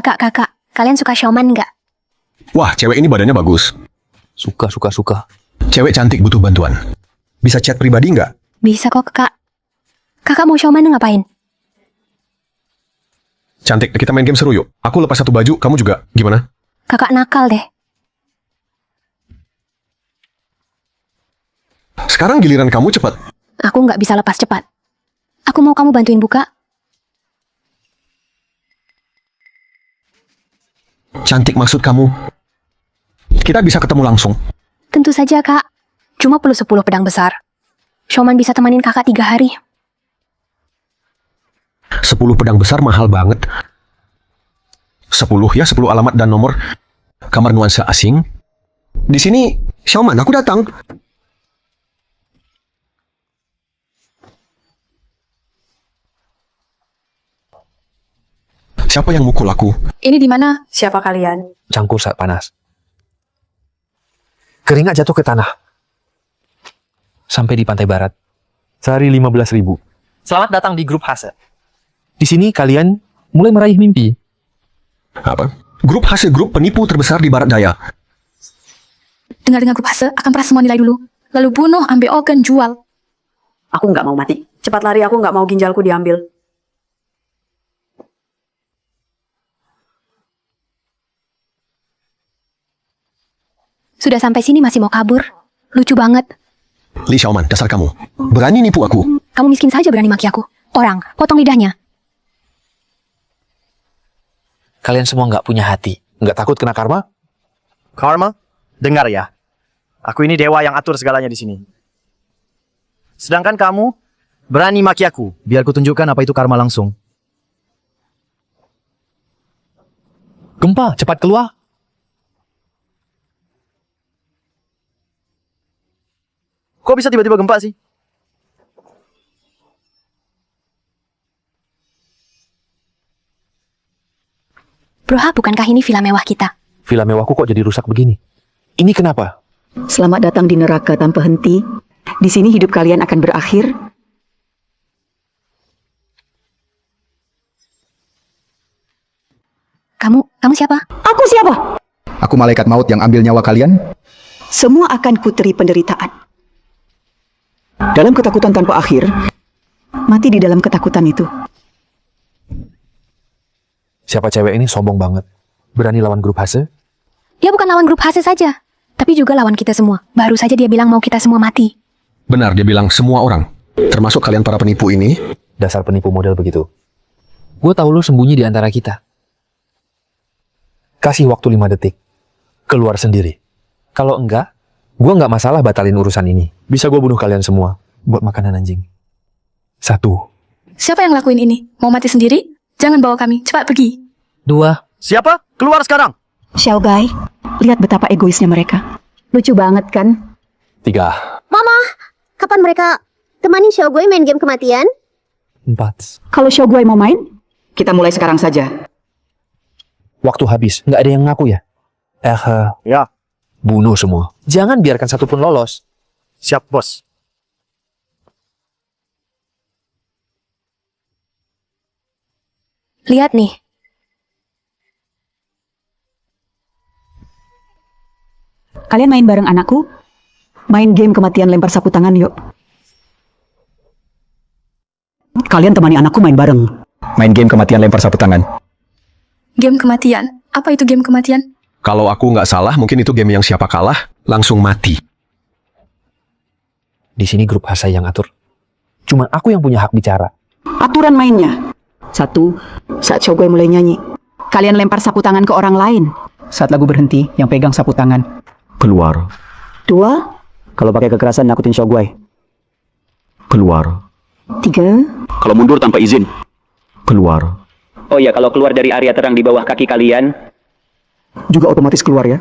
Kakak, kalian suka Xiaoman nggak? Wah, cewek ini badannya bagus. Suka. Cewek cantik butuh bantuan. Bisa chat pribadi nggak? Bisa kok, Kak. Kakak mau Xiaoman ngapain? Cantik, kita main game seru yuk. Aku lepas satu baju, kamu juga. Gimana? Kakak nakal deh. Sekarang giliran kamu cepat. Aku nggak bisa lepas cepat. Aku mau kamu bantuin buka. Cantik maksud kamu. Kita bisa ketemu langsung. Tentu saja, Kak. Cuma perlu 10 pedang besar. Xiaoman bisa temanin kakak 3 hari. 10 pedang besar mahal banget. 10 ya, 10 alamat dan nomor. Kamar nuansa asing. Di sini, Xiaoman, aku datang. Siapa yang mukul aku? Ini di mana? Siapa kalian? Cangkul saat panas. Keringat jatuh ke tanah. Sampai di pantai barat. Sehari 15.000. Selamat datang di grup Hase. Di sini kalian mulai meraih mimpi. Apa? Grup hasil grup penipu terbesar di barat daya. Dengar-dengar grup Hase akan peras semua nilai dulu. Lalu bunuh, ambil organ, jual. Aku nggak mau mati. Cepat lari, aku nggak mau ginjalku diambil. Sudah sampai sini masih mau kabur. Lucu banget. Li Xiaoman, dasar kamu. Berani nipu aku. Kamu miskin saja berani maki aku. Orang, potong lidahnya. Kalian semua nggak punya hati. Nggak takut kena karma? Karma? Dengar ya. Aku ini dewa yang atur segalanya di sini. Sedangkan kamu berani maki aku. Biar ku tunjukkan apa itu karma langsung. Gempa, cepat keluar. Kok bisa tiba-tiba gempa sih? Bro, bukankah ini villa mewah kita? Villa mewahku kok jadi rusak begini? Ini kenapa? Selamat datang di neraka tanpa henti. Di sini hidup kalian akan berakhir. Kamu siapa? Aku siapa? Aku malaikat maut yang ambil nyawa kalian. Semua akan kuteri penderitaan. Dalam ketakutan tanpa akhir, mati di dalam ketakutan itu. Siapa cewek ini sombong banget. Berani lawan grup Hase? Dia bukan lawan grup Hase saja, tapi juga lawan kita semua. Baru saja dia bilang mau kita semua mati. Benar, dia bilang semua orang. Termasuk kalian para penipu ini. Dasar penipu model begitu. Gue tahu lu sembunyi di antara kita. Kasih waktu 5 detik. Keluar sendiri. Kalau enggak, gue nggak masalah batalin urusan ini. Bisa gue bunuh kalian semua buat makanan anjing. 1. Siapa yang lakuin ini? Mau mati sendiri? Jangan bawa kami, cepat pergi. 2. Siapa? Keluar sekarang! Xiao Gai, lihat betapa egoisnya mereka. Lucu banget kan? 3. Mama, kapan mereka temanin Xiao gue main game kematian? 4. Kalau Xiao Gai mau main, kita mulai sekarang saja. Waktu habis, nggak ada yang ngaku ya? Ya, Bunuh semua. Jangan biarkan satu pun lolos. siap bos. Lihat nih. Kalian main bareng anakku? Main game kematian lempar sapu tangan yuk. Kalian temani anakku main bareng. Main game kematian lempar sapu tangan. Game kematian? Apa itu game kematian? Kalau aku nggak salah, mungkin itu game yang siapa kalah, langsung mati. Di sini grup Hase yang atur. Cuma aku yang punya hak bicara. Aturan mainnya. 1. Saat Xiao Gai mulai nyanyi, kalian lempar sapu tangan ke orang lain. Saat lagu berhenti, yang pegang sapu tangan keluar. 2. Kalau pakai kekerasan nakutin Shogwai. Keluar. 3. Kalau mundur tanpa izin. Keluar. Oh ya, kalau keluar dari area terang di bawah kaki kalian. Juga otomatis keluar ya.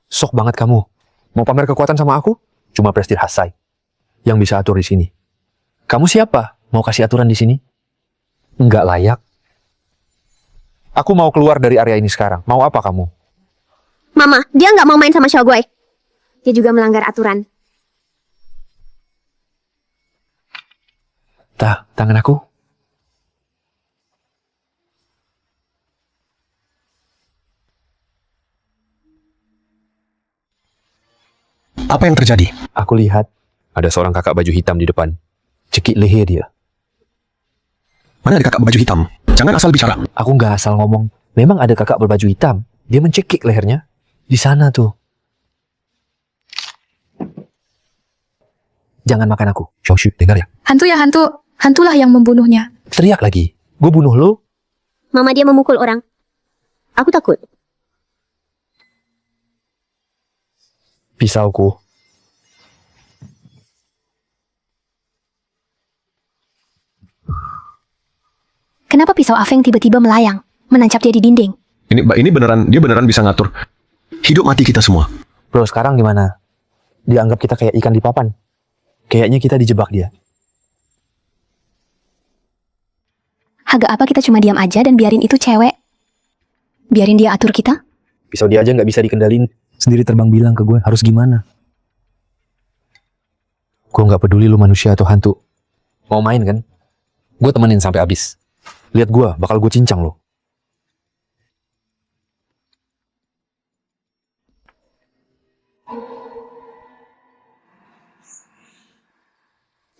Sok banget kamu. Mau pamer kekuatan sama aku? Cuma Prestir Hasai yang bisa atur di sini. Kamu siapa? Mau kasih aturan di sini? Enggak layak. Aku mau keluar dari area ini sekarang. Mau apa kamu? Mama, dia nggak mau main sama Xiao gue. Dia juga melanggar aturan. Tangan aku. Apa yang terjadi? Aku lihat ada seorang kakak baju hitam di depan. Cekik leher dia. Mana ada kakak baju hitam? Jangan asal bicara. Aku nggak asal ngomong. Memang ada kakak berbaju hitam. Dia mencekik lehernya. Di sana tuh. Jangan makan aku. Xiaoshu, dengar ya. Hantu ya hantu. Hantulah yang membunuhnya. Teriak lagi. Gue bunuh lo. Mama dia memukul orang. Aku takut. Pisauku. Kenapa pisau Afeng tiba-tiba melayang, menancap dia di dinding? Ini beneran, dia beneran bisa ngatur hidup mati kita semua. Bro, sekarang gimana? Dia anggap kita kayak ikan di papan. Kayaknya kita dijebak dia. Agak apa kita cuma diam aja dan biarin itu cewek? Biarin dia atur kita? Pisau dia aja nggak bisa dikendalin. Sendiri terbang bilang ke gue harus gimana. Gue nggak peduli lu manusia atau hantu. Mau main kan? Gue temenin sampai habis. Lihat gue, bakal gue cincang lo.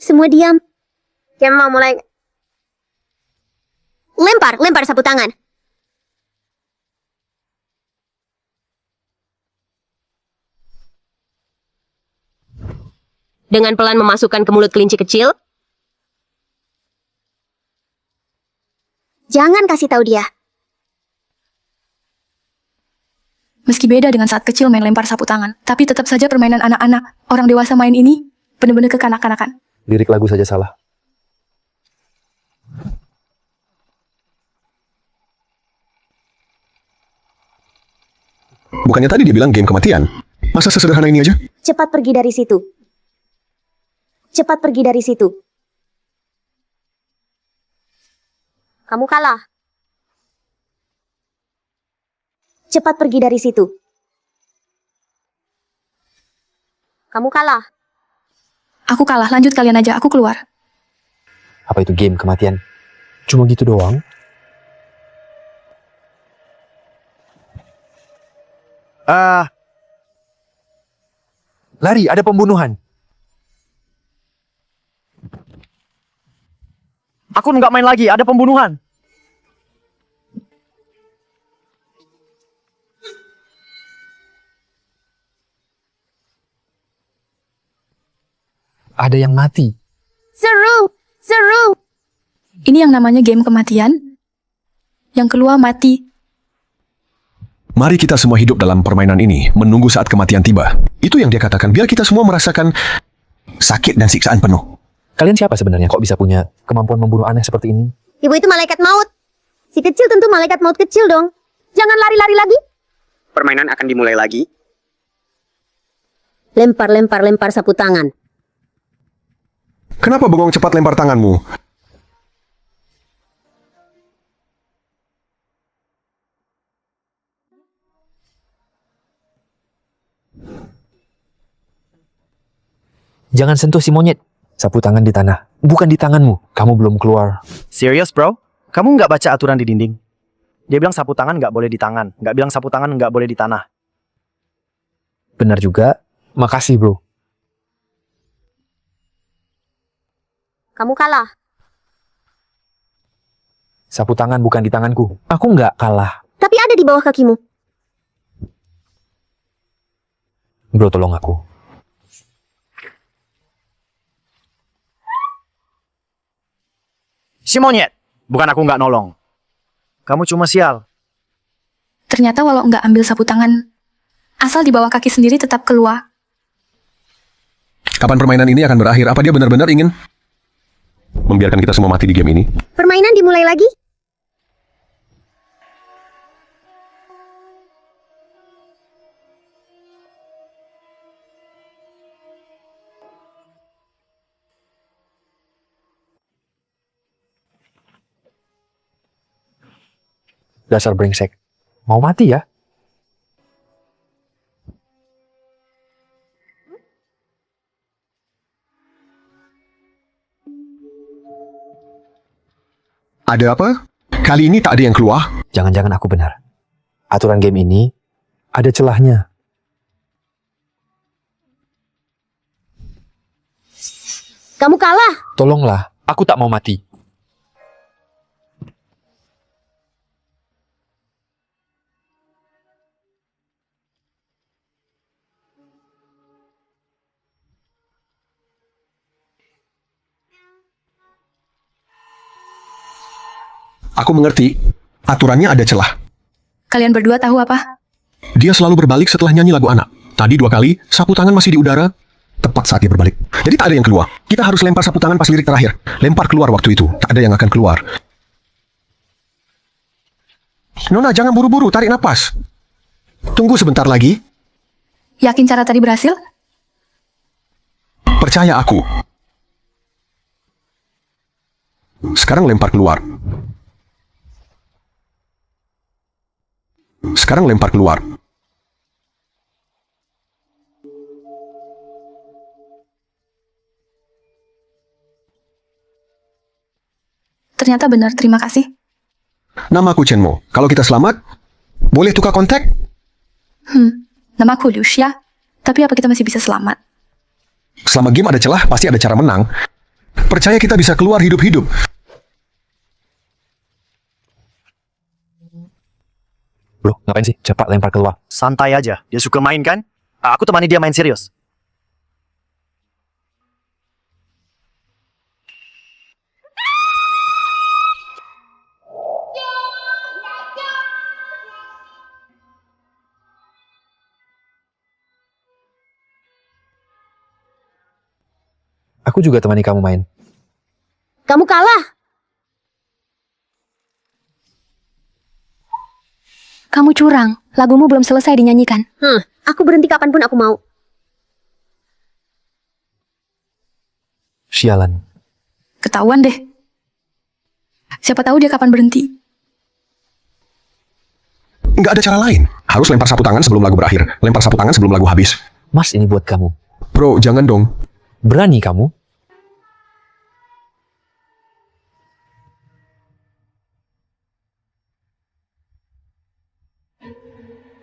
Semua diam. Dia mau mulai. Lempar sapu tangan. Dengan pelan memasukkan ke mulut kelinci kecil. Jangan kasih tahu dia. Meski beda dengan saat kecil main lempar sapu tangan, tapi tetap saja permainan anak-anak. Orang dewasa main ini benar-benar kekanak-kanakan. Lirik lagu saja salah. Bukannya tadi dia bilang game kematian? Masa sesederhana ini aja? Cepat pergi dari situ. Cepat pergi dari situ. Kamu kalah. Cepat pergi dari situ. Kamu kalah. Aku kalah, lanjut kalian aja, aku keluar. Apa itu game kematian? Cuma gitu doang? Lari, ada pembunuhan. Aku nggak main lagi, ada pembunuhan. Ada yang mati. Seru, seru. Ini yang namanya game kematian. Yang keluar mati. Mari kita semua hidup dalam permainan ini, menunggu saat kematian tiba. Itu yang dia katakan, biar kita semua merasakan sakit dan siksaan penuh. Kalian siapa sebenarnya kok bisa punya kemampuan membunuh aneh seperti ini? Ibu itu malaikat maut. Si kecil tentu malaikat maut kecil dong. Jangan lari-lari lagi. Permainan akan dimulai lagi. Lempar sapu tangan. Kenapa bengong cepat lempar tanganmu? Jangan sentuh si monyet. Sapu tangan di tanah. Bukan di tanganmu. Kamu belum keluar. Serius, bro? Kamu nggak baca aturan di dinding? Dia bilang sapu tangan nggak boleh di tangan. Nggak bilang sapu tangan nggak boleh di tanah. Benar juga. Makasih, bro. Kamu kalah. Sapu tangan bukan di tanganku. Aku nggak kalah. Tapi ada di bawah kakimu. Bro, tolong aku. Si monyet, bukan aku nggak nolong. Kamu cuma sial. Ternyata walau nggak ambil sapu tangan, asal di bawah kaki sendiri tetap keluar. Kapan permainan ini akan berakhir? Apa dia benar-benar ingin membiarkan kita semua mati di game ini? Permainan dimulai lagi. Dasar brengsek. Mau mati ya? Ada apa? Kali ini tak ada yang keluar. Jangan-jangan aku benar. Aturan game ini ada celahnya. Kamu kalah. Tolonglah, aku tak mau mati. Aku mengerti. Aturannya ada celah. Kalian berdua tahu apa? Dia selalu berbalik setelah nyanyi lagu anak. Tadi 2 kali, sapu tangan masih di udara. Tepat saat dia berbalik. Jadi tak ada yang keluar. Kita harus lempar sapu tangan pas lirik terakhir. Lempar keluar waktu itu. Tak ada yang akan keluar. Nona, jangan buru-buru. Tarik napas. Tunggu sebentar lagi. Yakin cara tadi berhasil? Percaya aku. Sekarang lempar keluar. Sekarang lempar keluar. Ternyata benar, terima kasih. Namaku Chenmo. Kalau kita selamat, boleh tukar kontak? Nama aku Lucia. Tapi apa kita masih bisa selamat? Selama game ada celah, pasti ada cara menang. Percaya kita bisa keluar hidup-hidup. Bro, ngapain sih? Cepat lempar keluar. Santai aja. Dia suka main kan? Aku temani dia main serius. Aku juga temani kamu main. Kamu kalah. Kamu curang. Lagumu belum selesai dinyanyikan. Aku berhenti kapanpun aku mau. Sialan. Ketahuan deh. Siapa tahu dia kapan berhenti. Nggak ada cara lain. Harus lempar sapu tangan sebelum lagu berakhir. Lempar sapu tangan sebelum lagu habis. Mas, ini buat kamu. Bro, jangan dong. Berani kamu?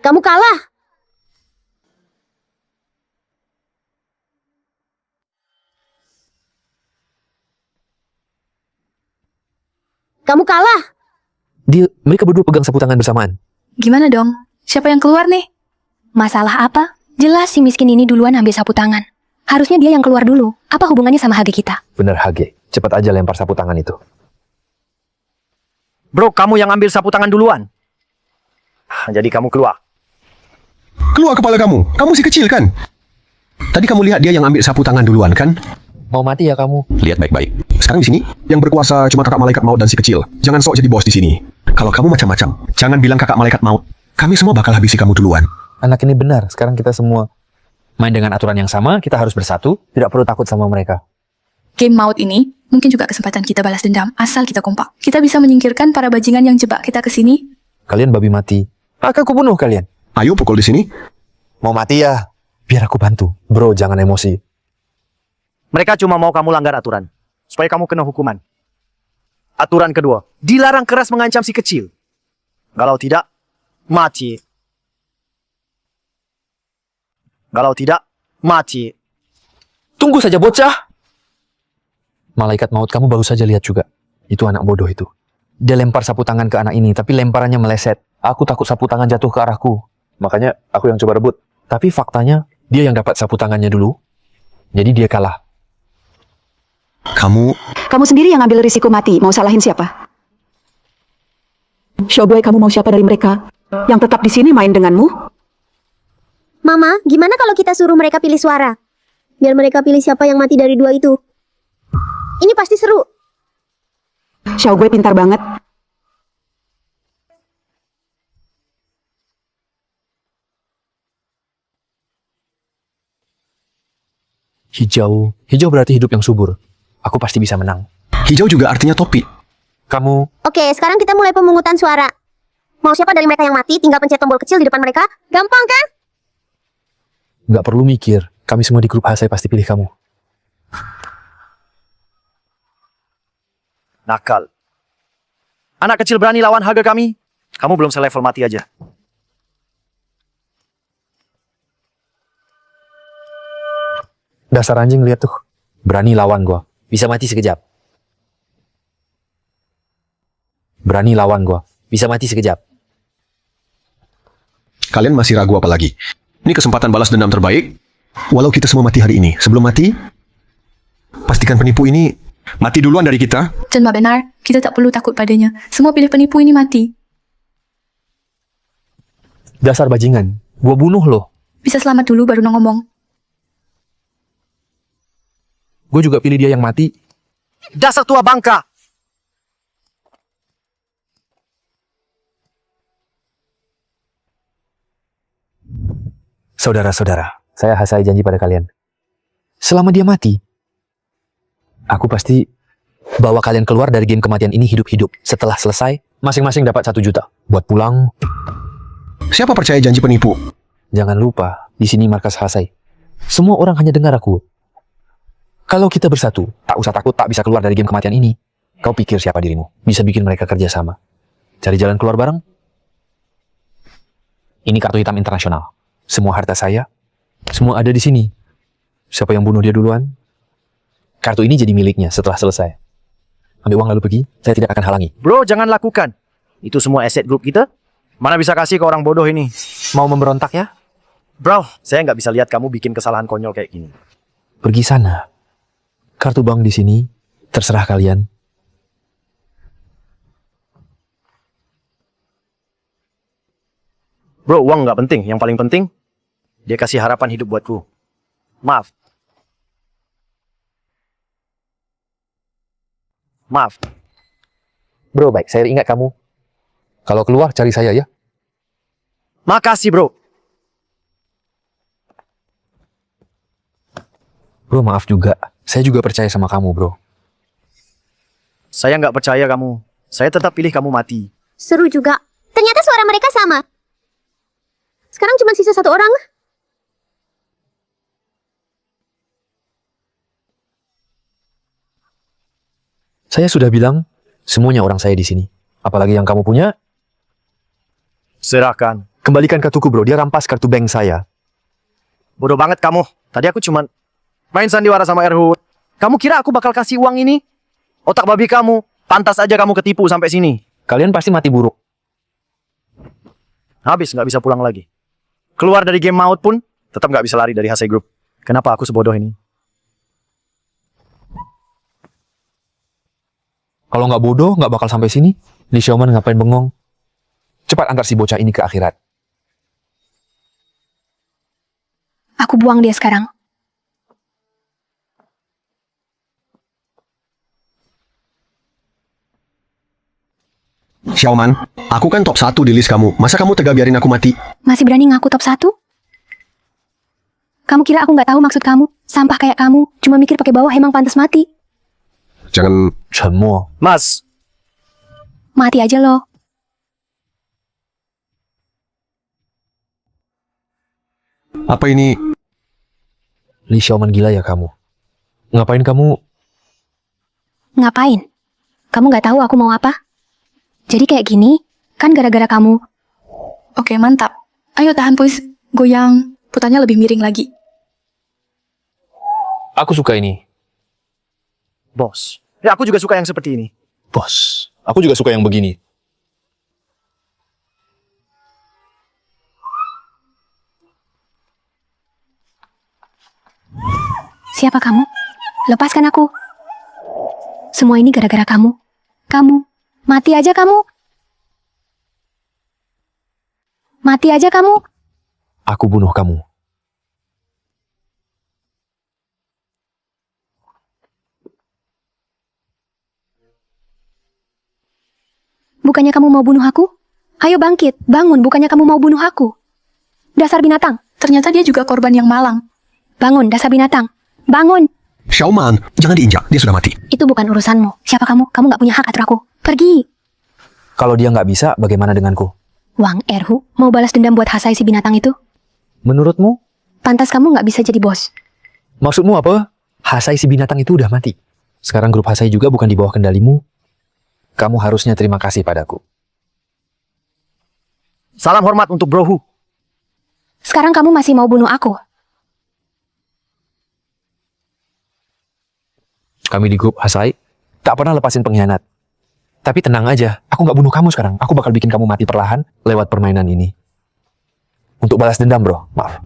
Kamu kalah. Kamu kalah. Mereka berdua pegang sapu tangan bersamaan. Gimana dong? Siapa yang keluar nih? Masalah apa? Jelas si miskin ini duluan ambil sapu tangan. Harusnya dia yang keluar dulu. Apa hubungannya sama HG kita? Bener HG. Cepat aja lempar sapu tangan itu. Bro, kamu yang ambil sapu tangan duluan. Jadi kamu keluar. Keluar kepala kamu. Kamu si kecil kan? Tadi kamu lihat dia yang ambil sapu tangan duluan kan? Mau mati ya kamu? Lihat baik-baik. Sekarang di sini, yang berkuasa cuma kakak malaikat maut dan si kecil. Jangan sok jadi bos di sini. Kalau kamu macam-macam, jangan bilang kakak malaikat maut. Kami semua bakal habisi kamu duluan. Anak ini benar. Sekarang kita semua main dengan aturan yang sama. Kita harus bersatu. Tidak perlu takut sama mereka. Game maut ini mungkin juga kesempatan kita balas dendam asal kita kompak. Kita bisa menyingkirkan para bajingan yang jebak kita ke sini. Kalian babi mati. Akan aku bunuh kalian. Ayo pukul di sini. Mau mati ya? Biar aku bantu. Bro, jangan emosi. Mereka cuma mau kamu langgar aturan. Supaya kamu kena hukuman. Aturan kedua. Dilarang keras mengancam si kecil. Kalau tidak, mati. Kalau tidak, mati. Tunggu saja bocah. Malaikat maut kamu baru saja lihat juga. Itu anak bodoh itu. Dia lempar sapu tangan ke anak ini, tapi lemparannya meleset. Aku takut sapu tangan jatuh ke arahku. Makanya aku yang coba rebut. Tapi faktanya, dia yang dapat sapu tangannya dulu. Jadi dia kalah. Kamu sendiri yang ambil risiko mati. Mau salahin siapa? Showboy, kamu mau siapa dari mereka? Yang tetap di sini main denganmu? Mama, gimana kalau kita suruh mereka pilih suara? Biar mereka pilih siapa yang mati dari 2 itu. Ini pasti seru. Showboy pintar banget. Hijau. Hijau berarti hidup yang subur. Aku pasti bisa menang. Hijau juga artinya topi. Kamu... Oke, sekarang kita mulai pemungutan suara. Mau siapa dari mereka yang mati, tinggal pencet tombol kecil di depan mereka. Gampang kan? Nggak perlu mikir. Kami semua di grup A, saya pasti pilih kamu. Nakal. Anak kecil berani lawan harga kami? Kamu belum selevel mati aja. Dasar anjing, lihat tuh. Berani lawan gua, bisa mati sekejap. Berani lawan gua, bisa mati sekejap. Kalian masih ragu apa lagi? Ini kesempatan balas dendam terbaik. Walau kita semua mati hari ini, sebelum mati, pastikan penipu ini mati duluan dari kita. Chen Ma benar, kita tak perlu takut padanya. Semua pilih penipu ini mati. Dasar bajingan, gua bunuh lo. Bisa selamat dulu baru ngomong. Gue juga pilih dia yang mati. Dasar tua bangka! Saudara-saudara, saya Hasai janji pada kalian. Selama dia mati, aku pasti bawa kalian keluar dari game kematian ini hidup-hidup. Setelah selesai, masing-masing dapat 1 juta. Buat pulang, Siapa percaya janji penipu? jangan lupa, di sini markas Hasai. Semua orang hanya dengar aku. Kalau kita bersatu, tak usah takut tak bisa keluar dari game kematian ini. Kau pikir siapa dirimu? Bisa bikin mereka kerja sama. Cari jalan keluar bareng? Ini kartu hitam internasional. Semua harta saya, semua ada di sini. Siapa yang bunuh dia duluan? Kartu ini jadi miliknya setelah selesai. Ambil uang lalu pergi, saya tidak akan halangi. Bro, jangan lakukan. Itu semua aset grup kita. Mana bisa kasih ke orang bodoh ini? Mau memberontak ya? Bro, saya nggak bisa lihat kamu bikin kesalahan konyol kayak gini. Pergi sana. Kartu bank di sini, terserah kalian. Bro, uang nggak penting. Yang paling penting, dia kasih harapan hidup buatku. Maaf. Maaf. Bro, baik, saya ingat kamu. Kalau keluar, cari saya ya. Makasih, bro. Bro, maaf juga. Saya juga percaya sama kamu, bro. Saya nggak percaya kamu. Saya tetap pilih kamu mati. Seru juga. Ternyata suara mereka sama. Sekarang cuma sisa 1 orang. Saya sudah bilang, semuanya orang saya di sini. Apalagi yang kamu punya, Serahkan. kembalikan kartuku, bro. Dia rampas kartu bank saya. Bodoh banget kamu. Tadi aku cuma main sandiwara sama Erhut. Kamu kira aku bakal kasih uang ini? Otak babi kamu. Pantas aja kamu ketipu sampai sini. Kalian pasti mati buruk. Habis nggak bisa pulang lagi. Keluar dari game maut pun tetap nggak bisa lari dari Hasai Group. Kenapa aku sebodoh ini? Kalau nggak bodoh, nggak bakal sampai sini. Li Xiaoman ngapain bengong? Cepat antar si bocah ini ke akhirat. Aku buang dia sekarang. Xiaoman, aku kan top 1 di list kamu. Masa kamu tega biarin aku mati? Masih berani ngaku top 1? Kamu kira aku nggak tahu maksud kamu? Sampah kayak kamu, cuma mikir pakai bawah emang pantas mati. Jangan... Semua. Mas, Mati aja loh. Apa ini? Li Xiaoman gila ya kamu. Ngapain kamu? Ngapain? Kamu nggak tahu aku mau apa? Jadi kayak gini, kan gara-gara kamu. Oke, mantap. Ayo tahan puis. Goyang. Putarnya lebih miring lagi. Aku suka ini. bos. Ya, aku juga suka yang seperti ini. Bos, aku juga suka yang begini. Siapa kamu? Lepaskan aku. Semua ini gara-gara kamu. Kamu. Mati aja kamu. Mati aja kamu. Aku bunuh kamu. Bukannya kamu mau bunuh aku? Ayo bangkit, bangun, bukannya kamu mau bunuh aku. Dasar binatang. Ternyata dia juga korban yang malang. Bangun, dasar binatang. Bangun. Xiaoman, jangan diinjak. Dia sudah mati. Itu bukan urusanmu. Siapa kamu? Kamu nggak punya hak atur aku. Pergi. Kalau dia nggak bisa, bagaimana denganku? Wang Erhu, mau balas dendam buat Hasai si binatang itu? Menurutmu? Pantas kamu nggak bisa jadi bos. Maksudmu apa? Hasai si binatang itu udah mati. Sekarang grup Hasai juga bukan di bawah kendalimu. Kamu harusnya terima kasih padaku. Salam hormat untuk Bro Hu. Sekarang kamu masih mau bunuh aku? Kami di grup Hasai tak pernah lepasin pengkhianat. Tapi tenang aja, aku nggak bunuh kamu sekarang. Aku bakal bikin kamu mati perlahan lewat permainan ini. Untuk balas dendam, bro. Maaf.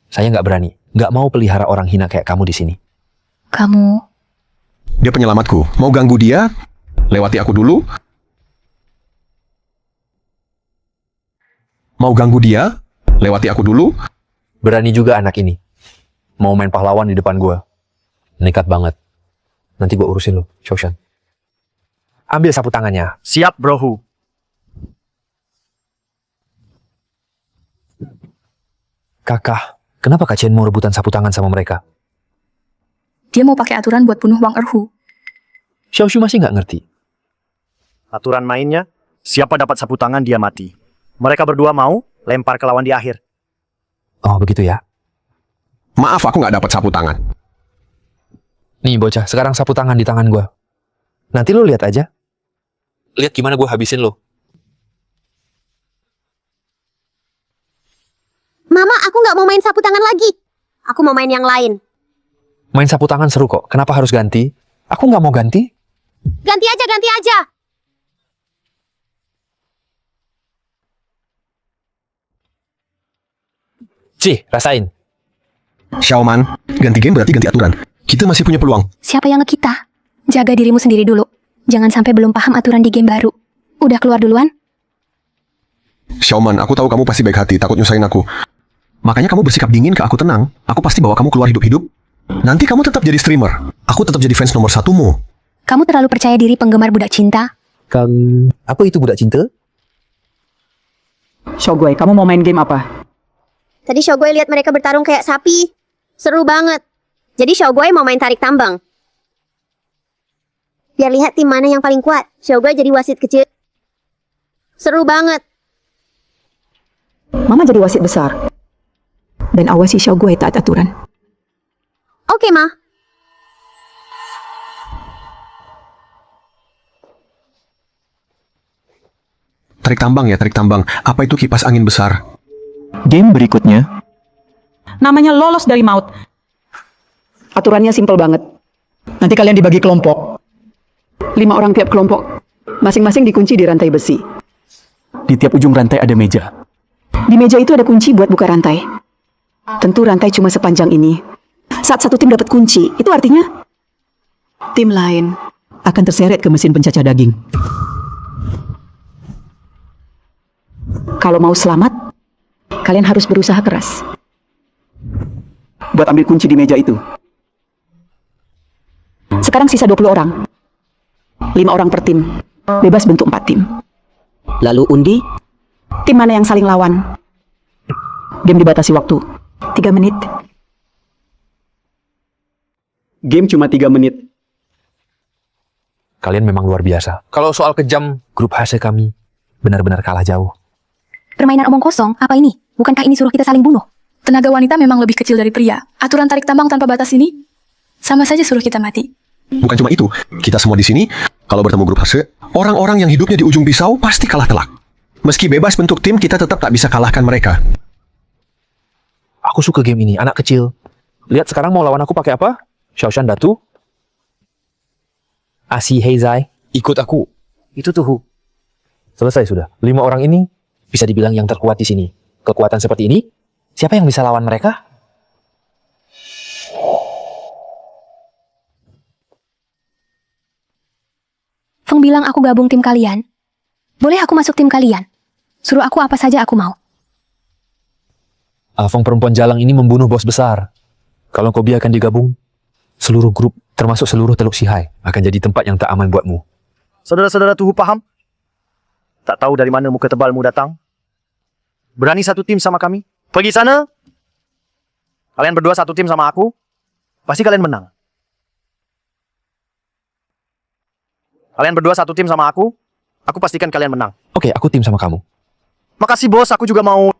Saya nggak berani. Nggak mau pelihara orang hina kayak kamu di sini. Kamu... Dia penyelamatku. Mau ganggu dia? Lewati aku dulu. Mau ganggu dia? Lewati aku dulu. Berani juga anak ini. Mau main pahlawan di depan gue. Nekat banget. Nanti gue urusin lo, Shoshan. Ambil sapu tangannya. Siap, brohu. Kakak, kenapa Kak Chen mau rebutan sapu tangan sama mereka? Dia mau pakai aturan buat bunuh Wang Erhu. Xiaoshu masih nggak ngerti. Aturan mainnya, siapa dapat sapu tangan dia mati. Mereka berdua mau lempar ke lawan di akhir. Oh, begitu ya. Maaf, aku nggak dapat sapu tangan. Nih bocah, sekarang sapu tangan di tangan gue. Nanti lo lihat aja. Lihat gimana gue habisin lo. Mama, aku nggak mau main sapu tangan lagi. Aku mau main yang lain. Main sapu tangan seru kok. Kenapa harus ganti? Aku nggak mau ganti. Ganti aja, ganti aja. Cih, rasain. Xiaoman, ganti game berarti ganti aturan. Kita masih punya peluang. Siapa yang ngekita? Jaga dirimu sendiri dulu. Jangan sampai belum paham aturan di game baru. Udah keluar duluan? Xiaoman, aku tahu kamu pasti baik hati, takut nyusahin aku. Makanya kamu bersikap dingin ke aku tenang. Aku pasti bawa kamu keluar hidup-hidup. Nanti kamu tetap jadi streamer. Aku tetap jadi fans nomor satumu. Kamu terlalu percaya diri penggemar budak cinta. Apa itu budak cinta? Shoguai, kamu mau main game apa? Tadi Shoguai lihat mereka bertarung kayak sapi. Seru banget. Jadi Shoguai mau main tarik tambang. Biar lihat tim mana yang paling kuat. Shoguai jadi wasit kecil. Seru banget. Mama jadi wasit besar. Dan awasi Shoguai taat aturan. Oke, Ma. Tarik tambang ya, tarik tambang. Apa itu kipas angin besar? Game berikutnya, Namanya lolos dari maut. Aturannya simpel banget. Nanti kalian dibagi kelompok. 5 orang tiap kelompok. Masing-masing dikunci di rantai besi. di tiap ujung rantai ada meja. Di meja itu ada kunci buat buka rantai. Tentu rantai cuma sepanjang ini. Saat satu tim dapat kunci, itu artinya tim lain akan terseret ke mesin pencacah daging. Kalau mau selamat, kalian harus berusaha keras buat ambil kunci di meja itu. Sekarang sisa 20 orang. 5 orang per tim. Bebas bentuk 4 tim. Lalu undi? Tim mana yang saling lawan? Game dibatasi waktu 3 menit. Game cuma 3 menit. Kalian memang luar biasa. Kalau soal kejam, grup HC kami benar-benar kalah jauh. Permainan omong kosong, apa ini? Bukankah ini suruh kita saling bunuh? Tenaga wanita memang lebih kecil dari pria. Aturan tarik tambang tanpa batas ini sama saja suruh kita mati. Bukan cuma itu, kita semua di sini, kalau bertemu grup HC, orang-orang yang hidupnya di ujung pisau pasti kalah telak. Meski bebas bentuk tim, kita tetap tak bisa kalahkan mereka. Aku suka game ini, anak kecil. Lihat sekarang mau lawan aku pakai apa? Xiaoshan Datu? Asi Heizai, ikut aku. Itu tuh Hu. Selesai sudah. 5 orang ini bisa dibilang yang terkuat di sini. Kekuatan seperti ini, siapa yang bisa lawan mereka? Feng bilang aku gabung tim kalian. Boleh aku masuk tim kalian? Suruh aku apa saja aku mau. Feng perempuan jalang ini membunuh bos besar. Kalau kau biarkan digabung, seluruh grup, termasuk seluruh Teluk Sihai, akan jadi tempat yang tak aman buatmu. Saudara-saudara Tuhu paham? Tak tahu dari mana muka tebalmu datang? Berani satu tim sama kami? Pergi sana! Kalian berdua satu tim sama aku? Pasti kalian menang. Kalian berdua satu tim sama aku pastikan kalian menang. Oke, aku tim sama kamu. Makasih bos, aku juga mau.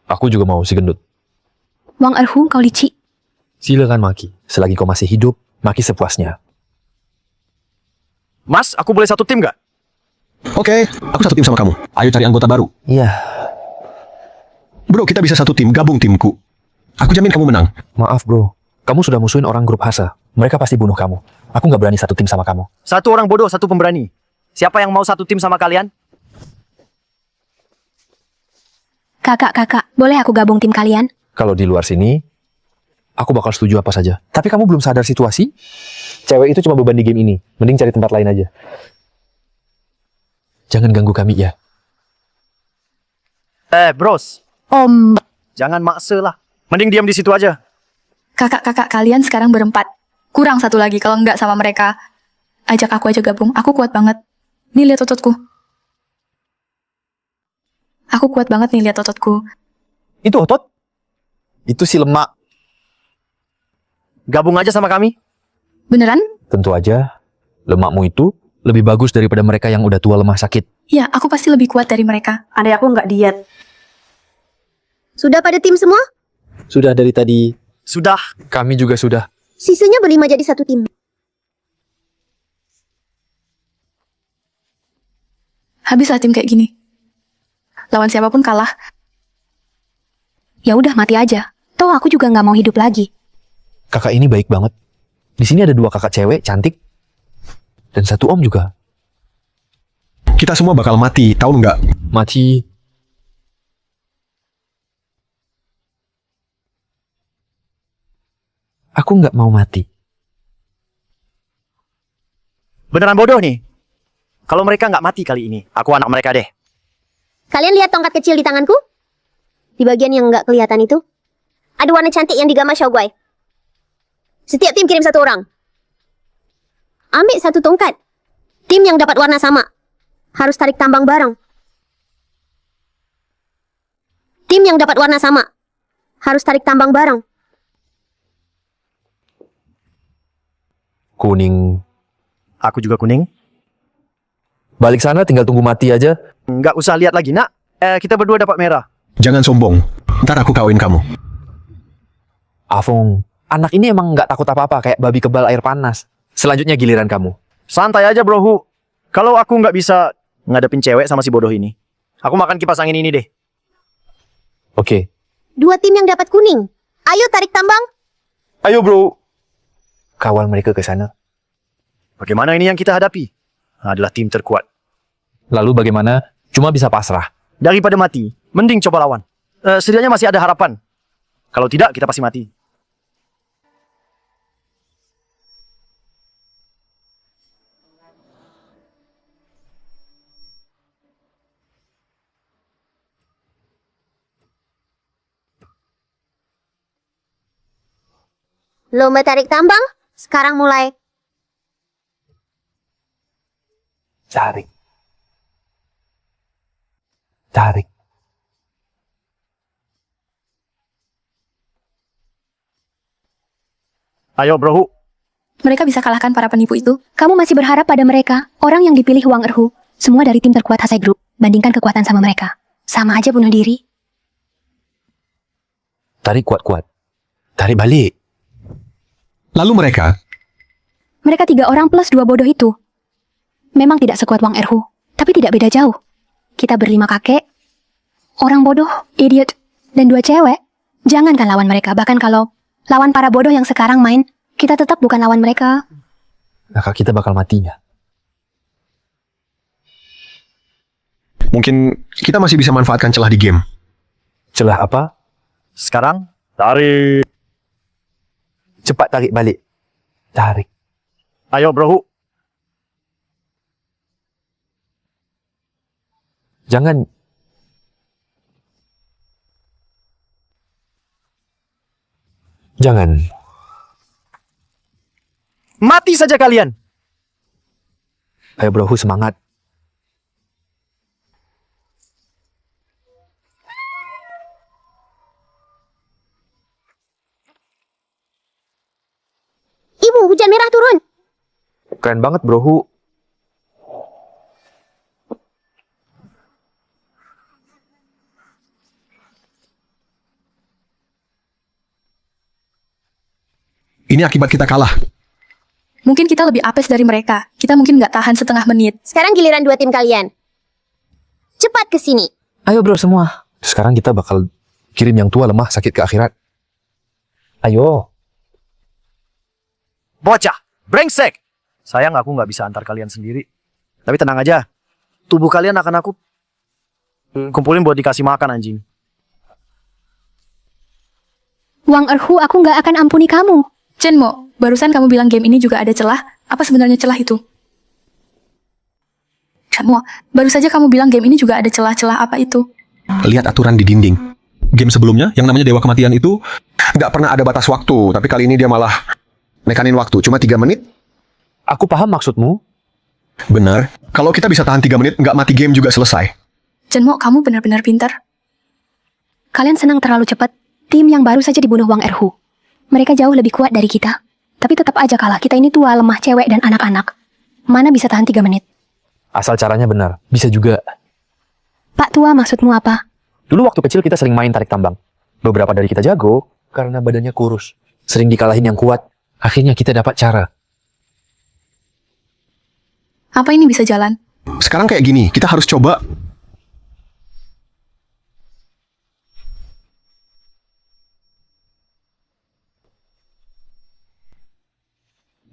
Aku juga mau si gendut. Wang Erhu, kau licik. Silakan maki. Selagi kau masih hidup, maki sepuasnya. Mas, aku boleh satu tim gak? Oke, aku satu tim sama kamu. Ayo cari anggota baru. Iya. Bro, kita bisa satu tim, gabung timku. Aku jamin kamu menang. Maaf bro, kamu sudah musuhin orang grup Hasa. Mereka pasti bunuh kamu. Aku nggak berani satu tim sama kamu. Satu orang bodoh, satu pemberani. Siapa yang mau satu tim sama kalian? Kakak, boleh aku gabung tim kalian? Kalau di luar sini, aku bakal setuju apa saja. Tapi kamu belum sadar situasi? Cewek itu cuma beban di game ini. Mending cari tempat lain aja. Jangan ganggu kami ya. Bros. Om, Jangan maksa lah. Mending diam di situ aja. kakak-kakak kalian sekarang berempat. Kurang satu lagi, kalau nggak sama mereka. Ajak aku aja gabung, aku kuat banget. Nih lihat ototku. Aku kuat banget nih lihat ototku. Itu otot? Itu si lemak. Gabung aja sama kami. Beneran? Tentu aja, lemakmu itu lebih bagus daripada mereka yang udah tua lemah sakit. Ya, aku pasti lebih kuat dari mereka. Andai aku nggak diet. Sudah pada tim semua? Sudah dari tadi. Sudah. Kami juga sudah. Sisanya berlima jadi satu tim. Habislah tim kayak gini. Lawan siapapun kalah. Ya udah mati aja. Toh aku juga nggak mau hidup lagi. Kakak ini baik banget. Di sini ada 2 kakak cewek cantik. Dan 1 om juga. Kita semua bakal mati, tahu nggak? Mati. Aku nggak mau mati. Beneran bodoh nih. Kalau mereka nggak mati kali ini, aku anak mereka deh. Kalian lihat tongkat kecil di tanganku? Di bagian yang nggak kelihatan itu, ada warna cantik yang digambar Xiaoguai. Setiap tim kirim 1 orang. Ambil 1 tongkat. Tim yang dapat warna sama harus tarik tambang bareng. Tim yang dapat warna sama harus tarik tambang bareng. Kuning. Aku juga kuning. Balik sana tinggal tunggu mati aja. Nggak usah lihat lagi, nak. Kita berdua dapat merah. Jangan sombong. Ntar aku kawin kamu. Afung, anak ini emang nggak takut apa-apa kayak babi kebal air panas. Selanjutnya giliran kamu. Santai aja, bro. Kalau aku nggak bisa ngadepin cewek sama si bodoh ini, aku makan kipas angin ini deh. Oke. 2 tim yang dapat kuning. Ayo tarik tambang. Ayo bro. Kawal mereka ke sana. Bagaimana ini yang kita hadapi? Adalah tim terkuat. Lalu bagaimana? Cuma bisa pasrah. Daripada mati, mending coba lawan. Setidaknya masih ada harapan. Kalau tidak, kita pasti mati. Lomba tarik tambang sekarang mulai. Tarik. Tarik. Ayo, bro. Mereka bisa kalahkan para penipu itu. Kamu masih berharap pada mereka, orang yang dipilih Wang Erhu. Semua dari tim terkuat Hasai Group. Bandingkan kekuatan sama mereka. Sama aja bunuh diri. Tarik kuat-kuat. Tarik balik. Lalu mereka, Mereka 3 orang plus 2 bodoh itu. Memang tidak sekuat Wang Erhu, tapi tidak beda jauh. Kita berlima kakek, orang bodoh, idiot, dan 2 cewek. Jangankan lawan mereka, bahkan kalau lawan para bodoh yang sekarang main, kita tetap bukan lawan mereka. Maka kita bakal matinya. mungkin kita masih bisa manfaatkan celah di game. Celah apa? Sekarang, tarik. Cepat tarik balik. Tarik. Ayo, bro. Jangan. Jangan. Mati saja kalian. Ayo bro, semangat. Ibu, hujan merah turun. Keren banget bro. Ini akibat kita kalah. Mungkin kita lebih apes dari mereka. Kita mungkin nggak tahan setengah menit. Sekarang giliran 2 tim kalian. Cepat ke sini. Ayo bro semua. Sekarang kita bakal kirim yang tua lemah sakit ke akhirat. Ayo. Bocah, brengsek. Sayang aku nggak bisa antar kalian sendiri. Tapi tenang aja. Tubuh kalian akan aku kumpulin buat dikasih makan anjing. Wang Erhu, aku nggak akan ampuni kamu. Chenmo, barusan kamu bilang game ini juga ada celah. Apa sebenarnya celah itu? Chenmo, baru saja kamu bilang game ini juga ada celah-celah apa itu? Lihat aturan di dinding. Game sebelumnya, yang namanya Dewa Kematian itu, nggak pernah ada batas waktu. Tapi kali ini dia malah nekanin waktu. Cuma 3 menit. Aku paham maksudmu. Benar. Kalau kita bisa tahan 3 menit, nggak mati game juga selesai. Chenmo, kamu benar-benar pintar. Kalian senang terlalu cepat. Tim yang baru saja dibunuh Wang Erhu. Mereka jauh lebih kuat dari kita. Tapi tetap aja kalah. Kita ini tua, lemah, cewek, dan anak-anak. Mana bisa tahan 3 menit? Asal caranya benar. Bisa juga. Pak Tua, maksudmu apa? Dulu waktu kecil kita sering main tarik tambang. Beberapa dari kita jago karena badannya kurus. Sering dikalahin yang kuat. Akhirnya kita dapat cara. Apa ini bisa jalan? Sekarang kayak gini, kita harus coba.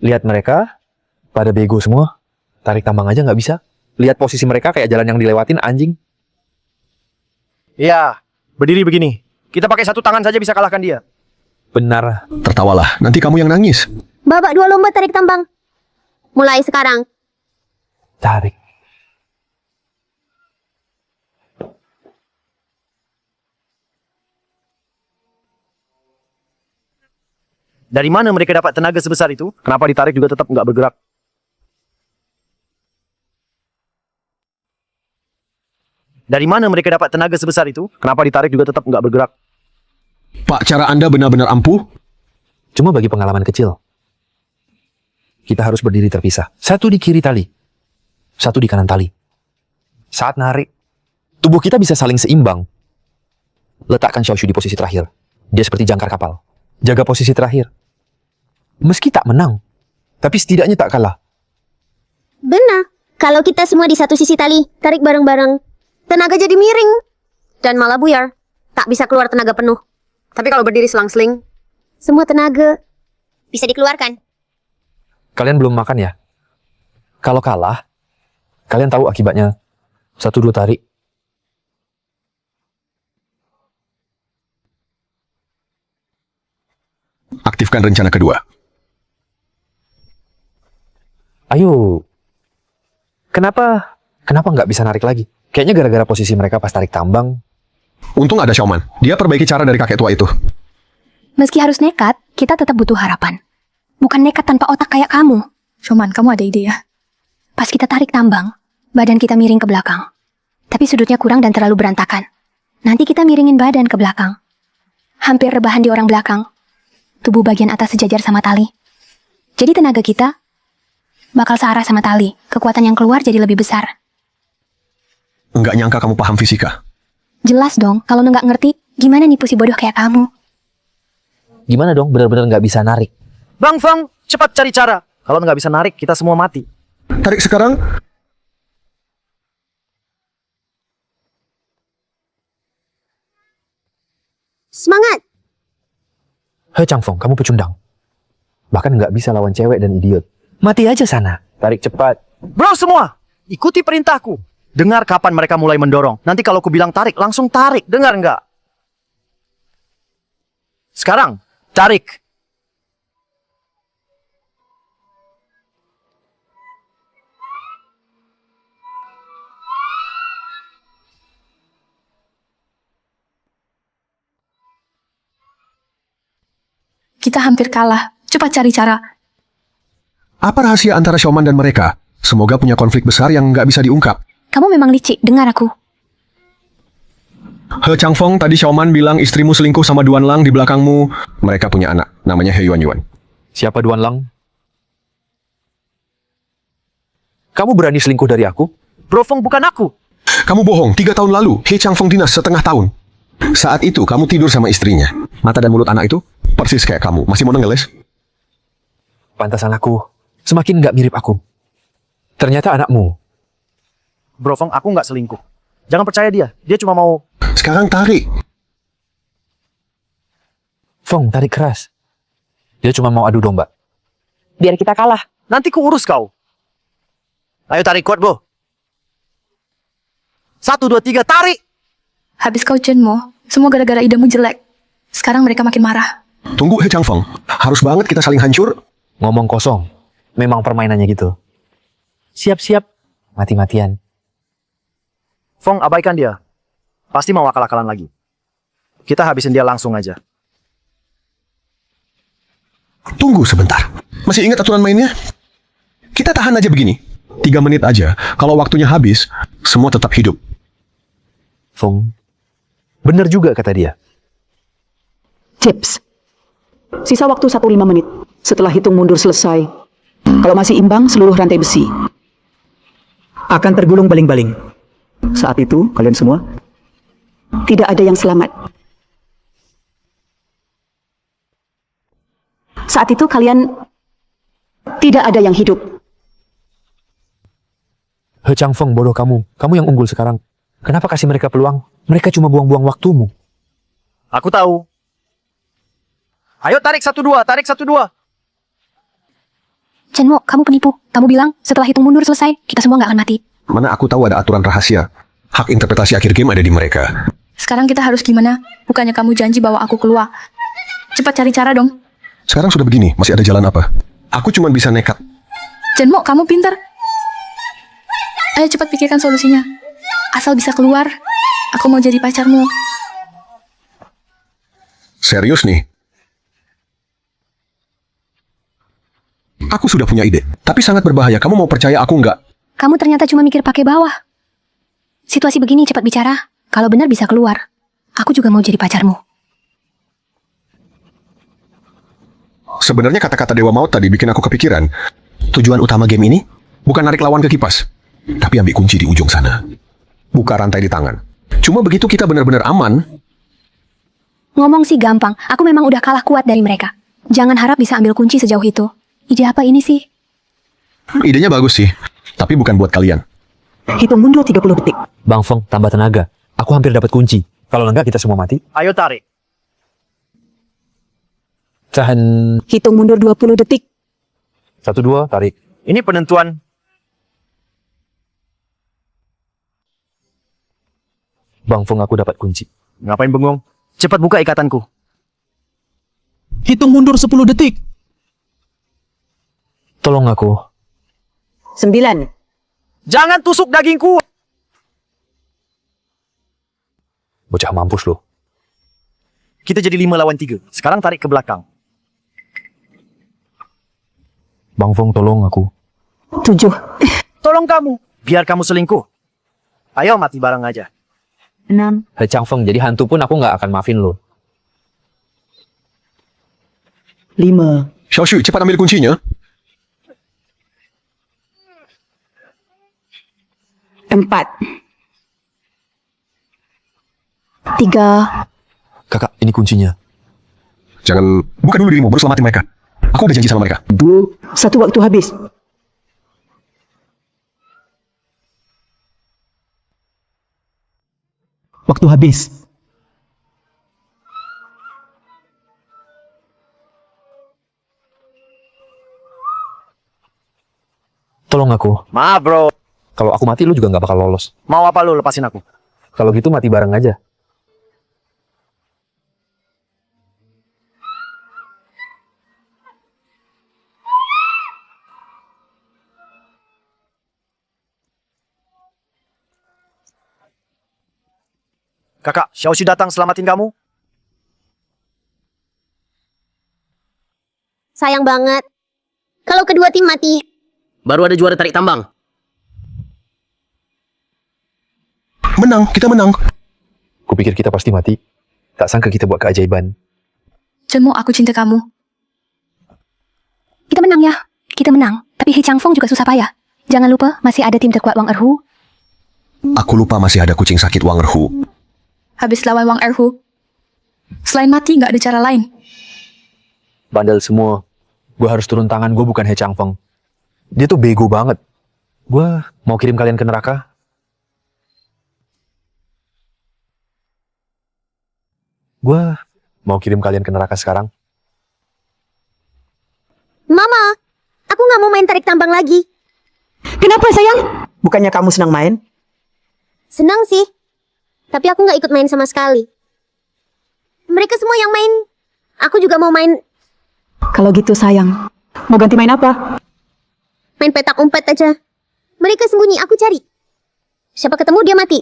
Lihat mereka, pada bego semua. Tarik tambang aja nggak bisa. Lihat posisi mereka kayak jalan yang dilewatin anjing. Iya, berdiri begini. Kita pakai satu tangan saja bisa kalahkan dia. Benar. Tertawalah, nanti kamu yang nangis. Babak 2 lomba tarik tambang. Mulai sekarang. Tarik. Dari mana mereka dapat tenaga sebesar itu? Kenapa ditarik juga tetap nggak bergerak? Dari mana mereka dapat tenaga sebesar itu? Kenapa ditarik juga tetap nggak bergerak? Pak, cara Anda benar-benar ampuh. Cuma bagi pengalaman kecil. Kita harus berdiri terpisah. Satu di kiri tali. Satu di kanan tali. Saat narik, tubuh kita bisa saling seimbang. Letakkan Xiaoshu di posisi terakhir. Dia seperti jangkar kapal. Jaga posisi terakhir. Meski tak menang, tapi setidaknya tak kalah. Benar. Kalau kita semua di satu sisi tali, tarik bareng-bareng, tenaga jadi miring. Dan malah buyar. Tak bisa keluar tenaga penuh. Tapi kalau berdiri selang-seling, semua tenaga bisa dikeluarkan. Kalian belum makan ya? Kalau kalah, kalian tahu akibatnya. 1, 2 tarik. Aktifkan rencana kedua. Ayo. Kenapa nggak bisa narik lagi? Kayaknya gara-gara posisi mereka pas tarik tambang. Untung ada Xiaoman. Dia perbaiki cara dari kakek tua itu. Meski harus nekat, kita tetap butuh harapan. Bukan nekat tanpa otak kayak kamu. Shoman, kamu ada ide ya? Pas kita tarik tambang, badan kita miring ke belakang. Tapi sudutnya kurang dan terlalu berantakan. Nanti kita miringin badan ke belakang. Hampir rebahan di orang belakang. Tubuh bagian atas sejajar sama tali. Jadi tenaga kita bakal searah sama tali. Kekuatan yang keluar jadi lebih besar. Nggak nyangka kamu paham fisika. Jelas dong, kalau nggak ngerti, gimana nipu si bodoh kayak kamu? Gimana dong benar-benar nggak bisa narik? Bang Fang, cepat cari cara. Kalau nggak bisa narik, kita semua mati. Tarik sekarang. Semangat! Hei Changfeng, kamu pecundang. Bahkan nggak bisa lawan cewek dan idiot. Mati aja sana. Tarik cepat. Bro semua, ikuti perintahku. Dengar kapan mereka mulai mendorong. Nanti kalau aku bilang tarik, langsung tarik. Dengar nggak? Sekarang, tarik. Kita hampir kalah. Cepat cari cara. Apa rahasia antara Xiaoman dan mereka? Semoga punya konflik besar yang nggak bisa diungkap. Kamu memang licik, dengar aku. He Changfeng, tadi Xiaoman bilang istrimu selingkuh sama Duan Lang di belakangmu. Mereka punya anak, namanya He Yuan Yuan. Siapa Duan Lang? Kamu berani selingkuh dari aku? Bro Feng bukan aku. Kamu bohong, 3 tahun lalu, He Changfeng dinas setengah tahun. Saat itu, kamu tidur sama istrinya. Mata dan mulut anak itu, persis kayak kamu. Masih mau ngeles? Pantasan aku. Semakin nggak mirip aku. Ternyata anakmu. Bro Feng, aku nggak selingkuh. Jangan percaya dia. Dia cuma mau... Sekarang tarik. Feng, tarik keras. Dia cuma mau adu domba. Biar kita kalah. Nanti ku urus kau. Ayo tarik kuat, Bo. 1, 2, 3, tarik! Habis kau Chenmo, semua gara-gara idemu jelek. Sekarang mereka makin marah. Tunggu He Chang Feng. Harus banget kita saling hancur. Ngomong kosong. Memang permainannya gitu. Siap-siap. Mati-matian. Fong, abaikan dia. Pasti mau akal-akalan lagi. Kita habisin dia langsung aja. Tunggu sebentar. Masih ingat aturan mainnya? Kita tahan aja begini. 3 menit aja. Kalau waktunya habis, semua tetap hidup. Feng. Bener juga kata dia. Chips. Sisa waktu 1 5 menit. Setelah hitung mundur selesai. Kalau masih imbang, seluruh rantai besi akan tergulung baling-baling. Saat itu, kalian semua tidak ada yang selamat. Saat itu kalian tidak ada yang hidup. He Chang Feng, bodoh kamu. Kamu yang unggul sekarang. Kenapa kasih mereka peluang? Mereka cuma buang-buang waktumu. Aku tahu. Ayo tarik 1, 2, tarik 1, 2. Chenmo, kamu penipu. Kamu bilang setelah hitung mundur selesai, kita semua nggak akan mati. Mana aku tahu ada aturan rahasia. Hak interpretasi akhir game ada di mereka. Sekarang kita harus gimana? Bukannya kamu janji bawa aku keluar. Cepat cari cara dong. Sekarang sudah begini, masih ada jalan apa? Aku cuma bisa nekat. Chenmo, kamu pintar. Ayo cepat pikirkan solusinya. Asal bisa keluar, aku mau jadi pacarmu. Serius nih? Aku sudah punya ide, tapi sangat berbahaya. Kamu mau percaya aku nggak? Kamu ternyata cuma mikir pakai bawah. Situasi begini cepat bicara. Kalau benar bisa keluar. Aku juga mau jadi pacarmu. Sebenarnya kata-kata Dewa Maut tadi bikin aku kepikiran. Tujuan utama game ini bukan narik lawan ke kipas, tapi ambil kunci di ujung sana. Buka rantai di tangan. Cuma begitu kita benar-benar aman. Ngomong sih gampang. Aku memang udah kalah kuat dari mereka. Jangan harap bisa ambil kunci sejauh itu. Ide apa ini sih? Idenya bagus sih, tapi bukan buat kalian. Hitung mundur 30 detik. Bang Feng, tambah tenaga. Aku hampir dapat kunci. Kalau enggak, kita semua mati. Ayo tarik. Tahan. Hitung mundur 20 detik. 1, 2, tarik. Ini penentuan. Bang Feng, aku dapat kunci. Ngapain bengong? Cepat buka ikatanku. Hitung mundur 10 detik. Tolong aku. 9. Jangan tusuk dagingku. Bocah mampus loh. Kita jadi 5 lawan 3. Sekarang tarik ke belakang. Bang Feng, tolong aku. 7. Tolong kamu. Biar kamu selingkuh. Ayo mati bareng aja. 6. He Chang Feng, jadi hantu pun aku nggak akan maafin lo. 5. Xiaoshu, cepat ambil kuncinya. 4. 3. Kakak, ini kuncinya. Jangan buka dulu dirimu, baru selamatin mereka. Aku udah janji sama mereka. 2. 1 waktu habis. Waktu habis. Tolong aku. Maaf bro. Kalau aku mati, lu juga nggak bakal lolos. Mau apa lu lepasin aku? Kalau gitu mati bareng aja. Kakak, Xiaoxu datang selamatin kamu. Sayang banget. Kalau kedua tim mati, baru ada juara tarik tambang. Menang, kita menang. Kupikir kita pasti mati. Tak sangka kita buat keajaiban. Chenmo, aku cinta kamu. Kita menang ya. Kita menang. Tapi He Chang Feng juga susah payah. Jangan lupa, masih ada tim terkuat Wang Erhu. Aku lupa masih ada kucing sakit Wang Erhu. Habis lawan Wang Erhu. Selain mati, nggak ada cara lain. Bandel semua. Gue harus turun tangan, gue bukan He Chang Feng. Dia tuh bego banget. Gue mau kirim kalian ke neraka. Gue mau kirim kalian ke neraka sekarang. Mama, aku nggak mau main tarik tambang lagi. Kenapa sayang? Bukannya kamu senang main? Senang sih. Tapi aku nggak ikut main sama sekali. Mereka semua yang main. Aku juga mau main. Kalau gitu sayang, mau ganti main apa? Main petak umpet aja. Mereka sembunyi, aku cari. Siapa ketemu dia mati.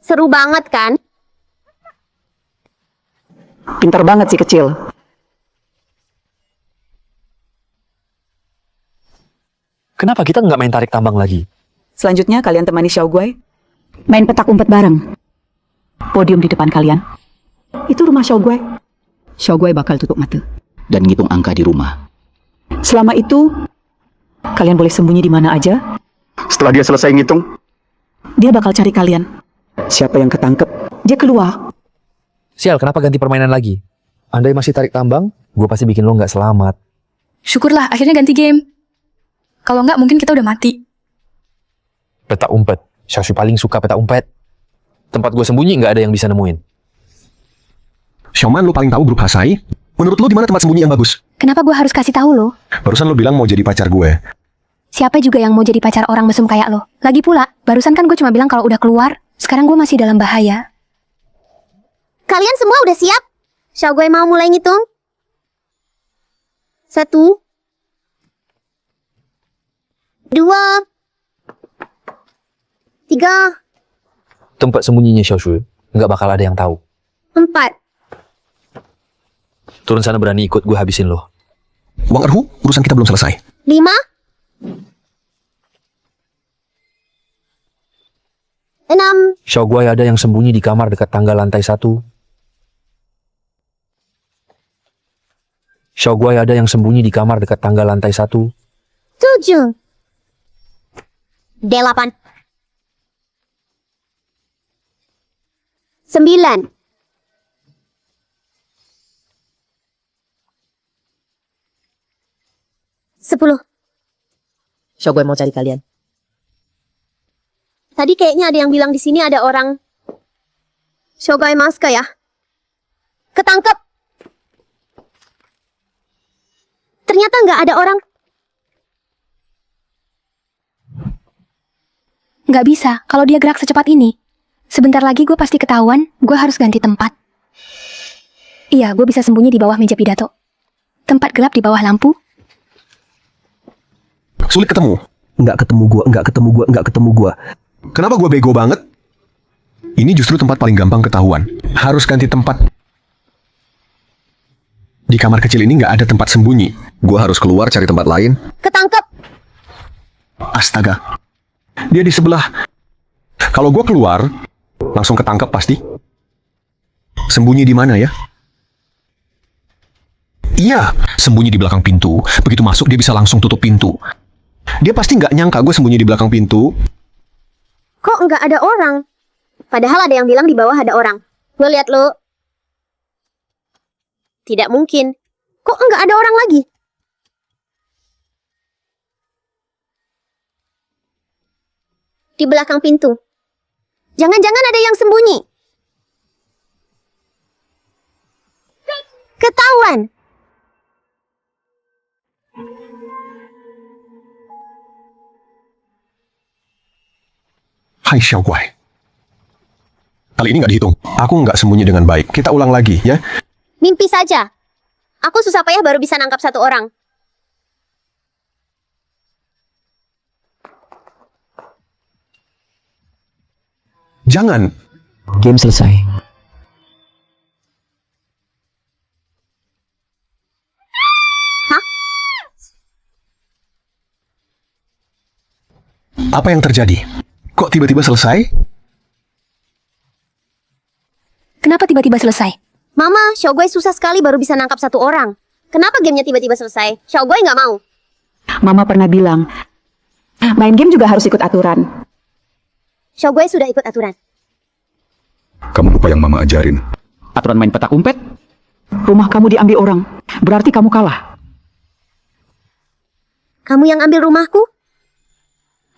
Seru banget kan? Pintar banget si kecil. Kenapa kita nggak main tarik tambang lagi? Selanjutnya kalian temani Xiao Guai main petak umpet bareng. Podium di depan kalian. Itu rumah Xiao Guai. Xiao Guai bakal tutup mata Dan ngitung angka di rumah. selama itu kalian boleh sembunyi di mana aja. Setelah dia selesai ngitung, Dia bakal cari kalian. Siapa yang ketangkep, dia keluar. Sial, kenapa ganti permainan lagi? Andai masih tarik tambang, gue pasti bikin lo nggak selamat. Syukurlah, akhirnya ganti game. Kalau nggak, mungkin kita udah mati. Petak umpet. Xiaoshu paling suka petak umpet. Tempat gue sembunyi nggak ada yang bisa nemuin. Xiaoman, lu paling tahu grup Hasai? Menurut lu di mana tempat sembunyi yang bagus? Kenapa gue harus kasih tahu lo? Barusan lu bilang mau jadi pacar gue. Siapa juga yang mau jadi pacar orang mesum kayak lo? Lagi pula, barusan kan gue cuma bilang kalau udah keluar. Sekarang gue masih dalam bahaya. Kalian semua udah siap? Xiao Guai mau mulai ngitung? 1 2 3 Tempat sembunyinya Xiaoshu nggak bakal ada yang tahu. 4 Turun sana berani ikut gue habisin lo. Wang Erhu, urusan kita belum selesai. 5 6 Xiao Guai ada yang sembunyi di kamar dekat tangga lantai 1. Xiao Guai ada yang sembunyi di kamar dekat tangga lantai 1. 7 8 9 10 Xiao Guai mau cari kalian. Tadi kayaknya ada yang bilang di sini ada orang. Xiao Guai Maska ya? Ketangkep. Ternyata nggak ada orang. Nggak bisa, kalau dia gerak secepat ini. Sebentar lagi gue pasti ketahuan, gue harus ganti tempat. Iya, gue bisa sembunyi di bawah meja pidato. Tempat gelap di bawah lampu. Sulit ketemu. Nggak ketemu gua. Kenapa gua bego banget? Ini justru tempat paling gampang ketahuan. Harus ganti tempat. Di kamar kecil ini nggak ada tempat sembunyi. Gua harus keluar cari tempat lain. Ketangkep. Astaga. Dia di sebelah. Kalau gua keluar, langsung ketangkep pasti. Sembunyi di mana ya? Iya, sembunyi di belakang pintu. Begitu masuk dia bisa langsung tutup pintu. Dia pasti nggak nyangka gue sembunyi di belakang pintu. Kok nggak ada orang? Padahal ada yang bilang di bawah ada orang. Gue lihat lo. Tidak mungkin. Kok nggak ada orang lagi? Di belakang pintu. Jangan-jangan ada yang sembunyi. Ketahuan. Hai Xiao Guai. Kali ini nggak dihitung. Aku nggak sembunyi dengan baik. Kita ulang lagi, ya. Mimpi saja. Aku susah payah baru bisa nangkap satu orang. Jangan. game selesai. Apa yang terjadi? Kok tiba-tiba selesai? Kenapa tiba-tiba selesai? Mama, Xiao Guai susah sekali baru bisa nangkap satu orang. Kenapa gamenya tiba-tiba selesai? Xiao Guai nggak mau. Mama pernah bilang, main game juga harus ikut aturan. Xiao Guai sudah ikut aturan. Kamu lupa yang mama ajarin. Aturan main petak umpet? Rumah kamu diambil orang, berarti kamu kalah. Kamu yang ambil rumahku?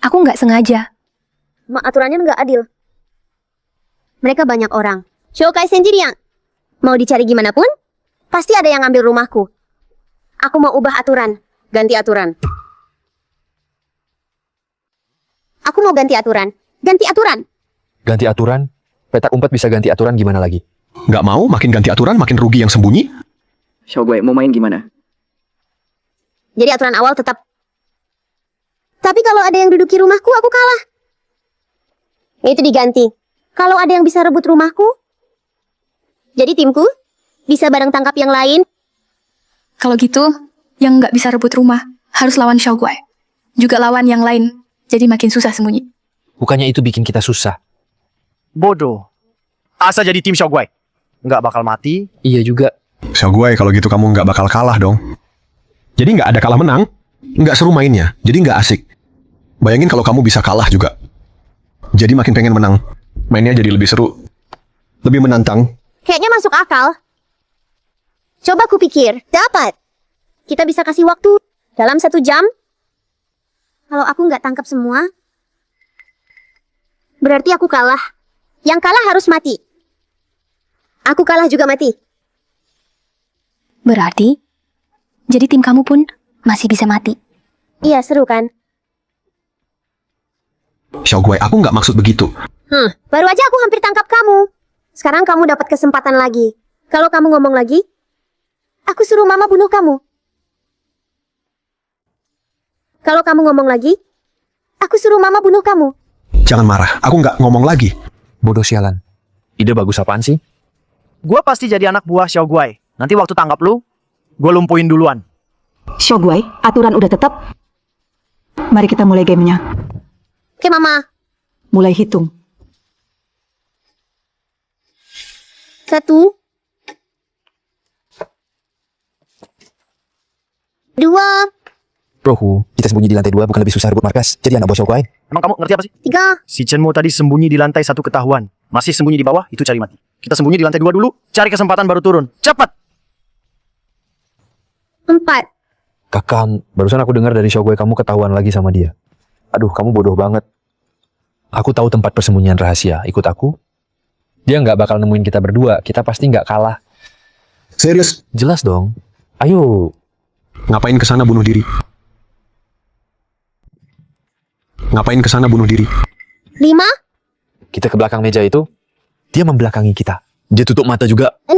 Aku nggak sengaja. Aturannya nggak adil. Mereka banyak orang. Shokai sendirian. Mau dicari gimana pun, pasti ada yang ngambil rumahku. Aku mau ubah aturan. Ganti aturan. Aku mau ganti aturan. Ganti aturan. Ganti aturan? Petak umpet bisa ganti aturan gimana lagi? Nggak mau, makin ganti aturan, makin rugi yang sembunyi. Xiaoguai, mau main gimana? Jadi aturan awal tetap. Tapi kalau ada yang duduki rumahku, aku kalah. Itu diganti. Kalau ada yang bisa rebut rumahku, jadi timku bisa bareng tangkap yang lain. Kalau gitu, yang nggak bisa rebut rumah harus lawan Xiaoguai. Juga lawan yang lain, jadi makin susah sembunyi. Bukannya itu bikin kita susah. Bodoh. Asa jadi tim Xiaoguai. Nggak bakal mati. Iya juga. Xiaoguai, kalau gitu kamu nggak bakal kalah dong. Jadi nggak ada kalah menang, nggak seru mainnya, jadi nggak asik. Bayangin kalau kamu bisa kalah juga. Jadi makin pengen menang. Mainnya jadi lebih seru. Lebih menantang. Kayaknya masuk akal. Coba kupikir, dapat. Kita bisa kasih waktu dalam 1 jam. Kalau aku nggak tangkap semua, berarti aku kalah. Yang kalah harus mati. Aku kalah juga mati. Berarti, jadi tim kamu pun masih bisa mati. Iya, seru kan? Xiaoguai, aku nggak maksud begitu. Baru aja aku hampir tangkap kamu. Sekarang kamu dapat kesempatan lagi. Kalau kamu ngomong lagi, aku suruh mama bunuh kamu. Kalau kamu ngomong lagi, aku suruh mama bunuh kamu. Jangan marah, aku nggak ngomong lagi. Bodoh sialan. Ide bagus apaan sih? Gua pasti jadi anak buah Xiaoguai. Nanti waktu tangkap lu, gua lumpuhin duluan. Xiaoguai, aturan udah tetap. Mari kita mulai gamenya. Oke, Mama. Mulai hitung. 1, 2, Rohu, kita sembunyi di lantai 2 bukan lebih susah rebut markas. Jadi anak buah Xiaoguai. Emang kamu ngerti apa sih? 3, Si Chenmo tadi sembunyi di lantai 1 ketahuan. Masih sembunyi di bawah, itu cari mati. Kita sembunyi di lantai 2 dulu, cari kesempatan baru turun. Cepat! 4. Kakak, barusan aku dengar dari Xiaoguai kamu ketahuan lagi sama dia. Aduh, kamu bodoh banget. Aku tahu tempat persembunyian rahasia. Ikut aku. Dia nggak bakal nemuin kita berdua. Kita pasti nggak kalah. Serius? Jelas dong. Ayo. Ngapain kesana bunuh diri? Ngapain kesana bunuh diri? 5, Kita ke belakang meja itu. Dia membelakangi kita. Dia tutup mata juga. 6,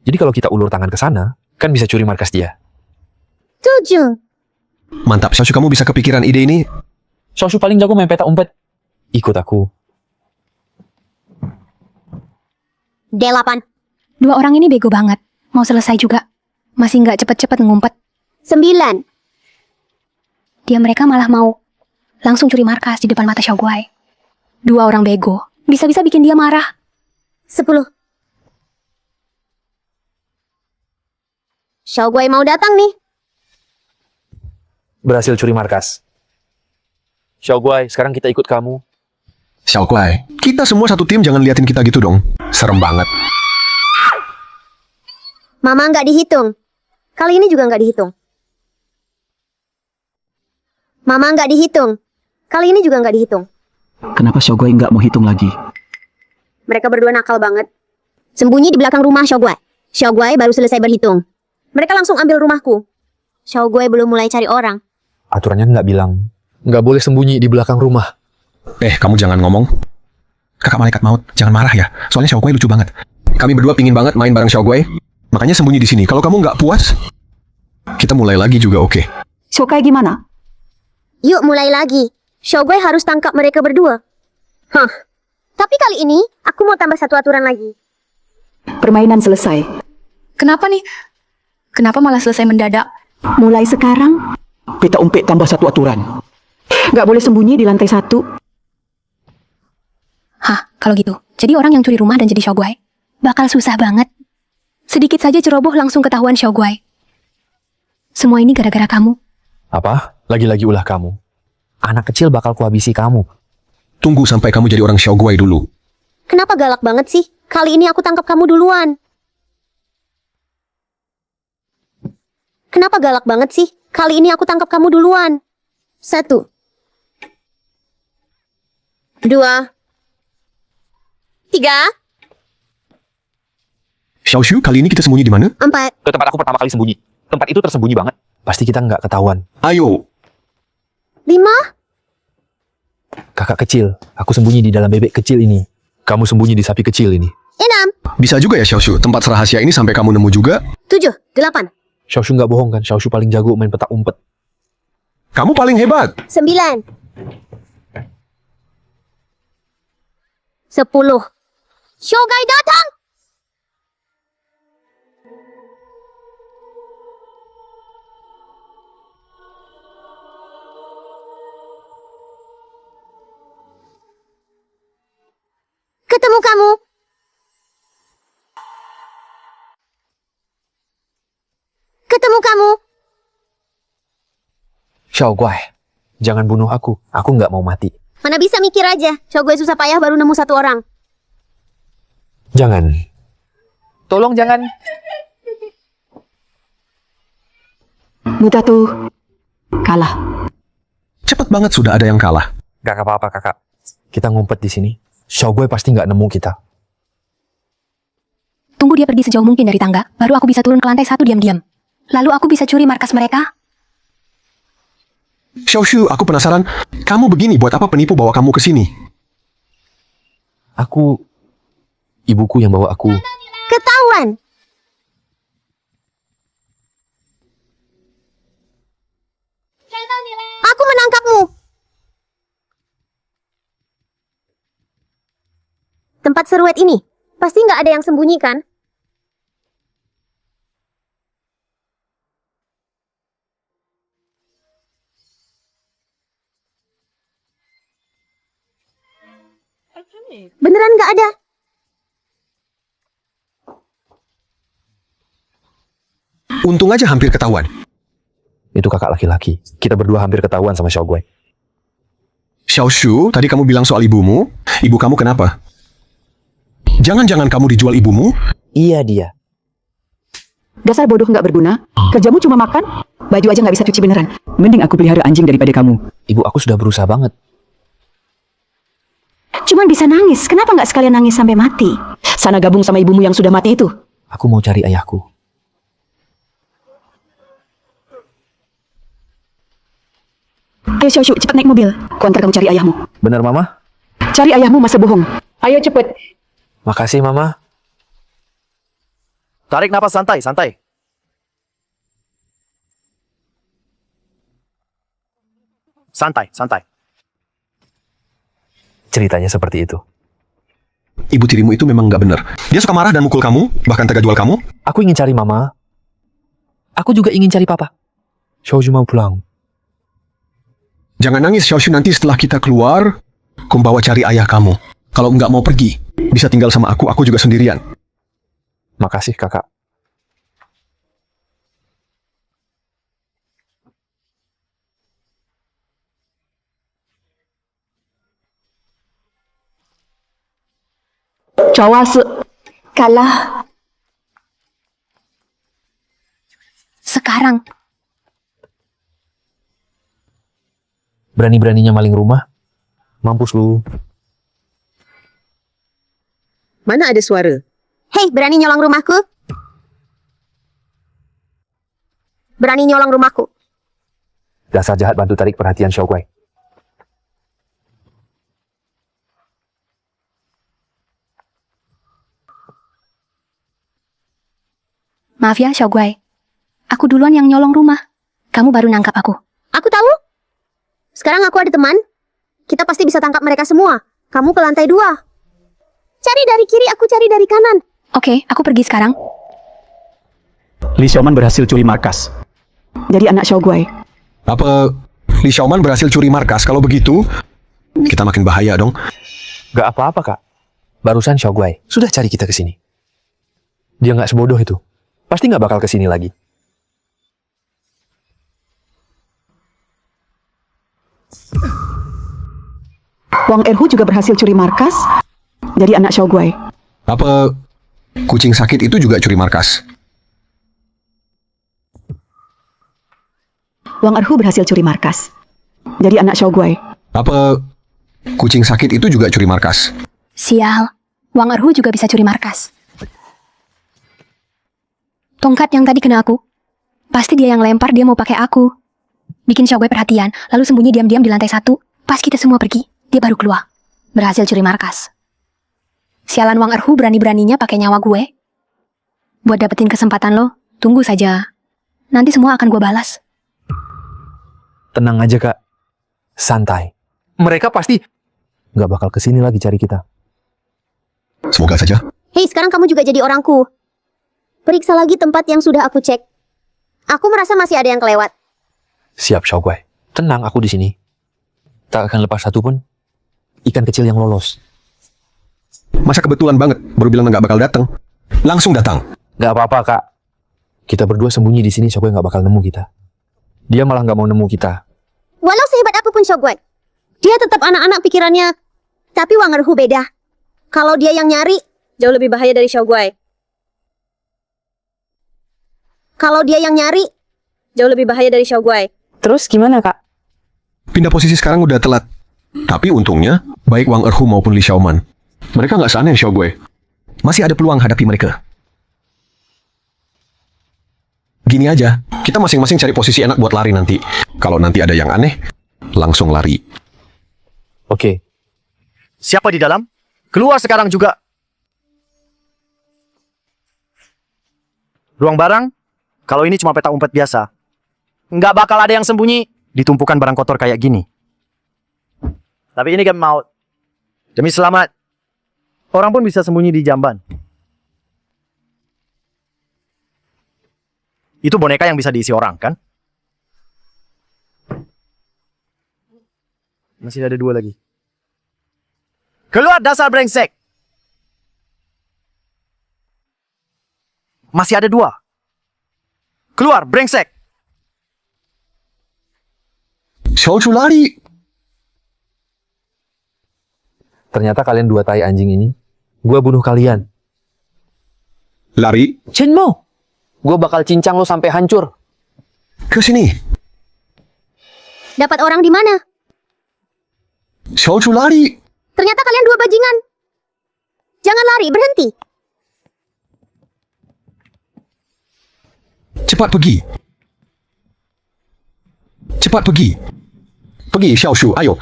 Jadi kalau kita ulur tangan ke sana, kan bisa curi markas dia. 7. Mantap, Xiaoshu, kamu bisa kepikiran ide ini. Xiaoshu paling jago main petak umpet. Ikut aku. 8, 2 orang ini bego banget. Mau selesai juga. Masih nggak cepet-cepet ngumpet. 9, Dia mereka malah mau langsung curi markas di depan mata Xiaoguai. 2 orang bego. Bisa-bisa bikin dia marah. 10. Xiaoguai mau datang nih. Berhasil curi markas. Xiaoguai, sekarang kita ikut kamu. Xiaoguai, kita semua satu tim, jangan liatin kita gitu dong. Serem banget. Mama nggak dihitung. Kali ini juga nggak dihitung. Mama nggak dihitung. Kali ini juga nggak dihitung. Kenapa Xiaoguai nggak mau hitung lagi? Mereka berdua nakal banget. Sembunyi di belakang rumah Xiaoguai. Xiaoguai baru selesai berhitung. Mereka langsung ambil rumahku. Xiaoguai belum mulai cari orang. Aturannya nggak bilang. Nggak boleh sembunyi di belakang rumah. Kamu jangan ngomong. Kakak malaikat maut, jangan marah ya. Soalnya Xiaoguai lucu banget. Kami berdua pingin banget main bareng Xiaoguai. Makanya sembunyi di sini. Kalau kamu nggak puas, kita mulai lagi juga oke. Xiaoguai gimana? Yuk mulai lagi. Xiaoguai harus tangkap mereka berdua. Tapi kali ini, aku mau tambah 1 aturan lagi. Permainan selesai. Kenapa nih? Kenapa malah selesai mendadak? Mulai sekarang, peta umpet tambah 1 aturan. Nggak boleh sembunyi di lantai 1. Hah, kalau gitu. Jadi orang yang curi rumah dan jadi Xiaoguai bakal susah banget. Sedikit saja ceroboh langsung ketahuan Xiaoguai. Semua ini gara-gara kamu. Apa? Lagi-lagi ulah kamu. Anak kecil bakal kuhabisi kamu. Tunggu sampai kamu jadi orang Xiaoguai dulu. Kenapa galak banget sih? Kali ini aku tangkap kamu duluan. Kenapa galak banget sih? Kali ini aku tangkap kamu duluan. 1, 2, 3, Xiaoshu, kali ini kita sembunyi di mana? 4. Ke tempat aku pertama kali sembunyi. Tempat itu tersembunyi banget. Pasti kita nggak ketahuan. Ayo, 5? Kakak kecil, aku sembunyi di dalam bebek kecil ini. Kamu sembunyi di sapi kecil ini. 6? bisa juga ya Xiaoshu, tempat rahasia ini sampai kamu nemu juga. 7? 8? Xiaoshu nggak bohong kan? Xiaoshu paling jago main petak umpet. Kamu paling hebat. 9? 10? Shogai datang! Ketemu kamu. Ketemu kamu. Xiaoguai, jangan bunuh aku. Aku nggak mau mati. Mana bisa mikir aja. Shogai susah payah baru nemu 1 orang. Jangan. Tolong jangan. Mutatu kalah. Cepat banget sudah ada yang kalah. Gak apa-apa kakak. Kita ngumpet di sini. Xiaoguai pasti nggak nemu kita. Tunggu dia pergi sejauh mungkin dari tangga, baru aku bisa turun ke lantai 1 diam-diam. Lalu aku bisa curi markas mereka. Xiaoshu, aku penasaran. Kamu begini buat apa penipu bawa kamu ke sini? Ibuku yang bawa aku. Ketahuan. Aku menangkapmu. Tempat seruet ini, pasti nggak ada yang sembunyi kan? Beneran nggak ada? Untung aja hampir ketahuan. Itu kakak laki-laki. Kita berdua hampir ketahuan sama Xiaoguai. Xiaoshu, tadi kamu bilang soal ibumu. Ibu kamu kenapa? Jangan-jangan kamu dijual ibumu? Iya dia. Dasar bodoh nggak berguna. Kerjamu cuma makan, baju aja nggak bisa cuci beneran. Mending aku pelihara anjing daripada kamu. Ibu aku sudah berusaha banget. Cuman bisa nangis, kenapa nggak sekalian nangis sampai mati? Sana gabung sama ibumu yang sudah mati itu. Aku mau cari ayahku. Ayo Xiaoshu, cepat naik mobil. Kuantar kamu cari ayahmu. Benar mama? Cari ayahmu, masa bohong. Ayo cepet. Makasih mama. Tarik napas santai, santai. Santai, santai. Ceritanya seperti itu. Ibu tirimu itu memang nggak benar. Dia suka marah dan mukul kamu, bahkan tega jual kamu. Aku ingin cari mama. Aku juga ingin cari papa. Xiaoshu mau pulang. Jangan nangis Xiaoshu, nanti setelah kita keluar, kumbawa cari ayah kamu. Kalau nggak mau pergi, bisa tinggal sama aku juga sendirian. Makasih kakak. Kalah. Sekarang, Berani-beraninya maling rumah. Mampus lu. Mana ada suara? Hei, berani nyolong rumahku? Berani nyolong rumahku? Dasar jahat bantu tarik perhatian Xiaoguai. maaf ya Xiaoguai. Aku duluan yang nyolong rumah. Kamu baru nangkap aku. Aku tahu. Sekarang aku ada teman. Kita pasti bisa tangkap mereka semua. Kamu ke lantai 2. Cari dari kiri, aku cari dari kanan. Oke, aku pergi sekarang. Li Xiaoman berhasil curi markas. Jadi anak Xiaoguai. Apa Li Xiaoman berhasil curi markas? Kalau begitu, kita makin bahaya dong. Gak apa-apa kak. Barusan Xiaoguai sudah cari kita ke sini. Dia nggak sebodoh itu. Pasti nggak bakal ke sini lagi. Wang Erhu juga berhasil curi markas. Jadi anak Xiaoguai. Apa kucing sakit itu juga curi markas? Wang Erhu berhasil curi markas. Jadi anak Xiaoguai. Apa kucing sakit itu juga curi markas? Sial, Wang Erhu juga bisa curi markas. Tongkat yang tadi kena aku. Pasti dia yang lempar, dia mau pakai aku. Bikin Xiaoguai perhatian, lalu sembunyi diam-diam di lantai 1. Pas kita semua pergi, dia baru keluar. Berhasil curi markas. Sialan Wang Erhu berani-beraninya pakai nyawa gue. Buat dapetin kesempatan lo, tunggu saja. Nanti semua akan gue balas. Tenang aja, Kak. Santai. Mereka pasti nggak bakal kesini lagi cari kita. Semoga saja. Hei, sekarang kamu juga jadi orangku. Periksa lagi tempat yang sudah aku cek. Aku merasa masih ada yang kelewat. Siap, Xiaoguai. Tenang, aku di sini. Tak akan lepas satu pun ikan kecil yang lolos. Masa kebetulan banget, baru bilang nggak bakal datang. Langsung datang. Nggak apa-apa, Kak. Kita berdua sembunyi di sini, Xiaoguai nggak bakal nemu kita. Dia malah nggak mau nemu kita. Walau sehebat apapun Xiaoguai, dia tetap anak-anak pikirannya. Tapi Wang Erhu beda. Kalau dia yang nyari, jauh lebih bahaya dari Xiaoguai. Kalau dia yang nyari, jauh lebih bahaya dari Xiaoguai. Terus gimana, Kak? Pindah posisi sekarang udah telat. Tapi untungnya, baik Wang Erhu maupun Li Xiaoman, mereka nggak seaneh Xiaoguai. Masih ada peluang hadapi mereka. Gini aja, kita masing-masing cari posisi enak buat lari nanti. Kalau nanti ada yang aneh, langsung lari. Oke. Siapa di dalam? Keluar sekarang juga. Ruang barang? Kalau ini cuma peta umpet biasa. Nggak bakal ada yang sembunyi di tumpukan barang kotor kayak gini. Tapi ini game maut. Demi selamat. Orang pun bisa sembunyi di jamban. Itu boneka yang bisa diisi orang, kan? Masih ada 2 lagi. Keluar dasar brengsek! Masih ada 2. Keluar, brengsek! Xiaoshu lari! Ternyata kalian 2 tai anjing ini. Gua bunuh kalian. Lari Chenmo! Gua bakal cincang lo sampai hancur. ke sini. Dapat orang di mana? Xiaoshu lari. Ternyata kalian 2 bajingan. Jangan lari, berhenti. Cepat pergi. Cepat pergi. Pergi, Xiaoshu, ayo.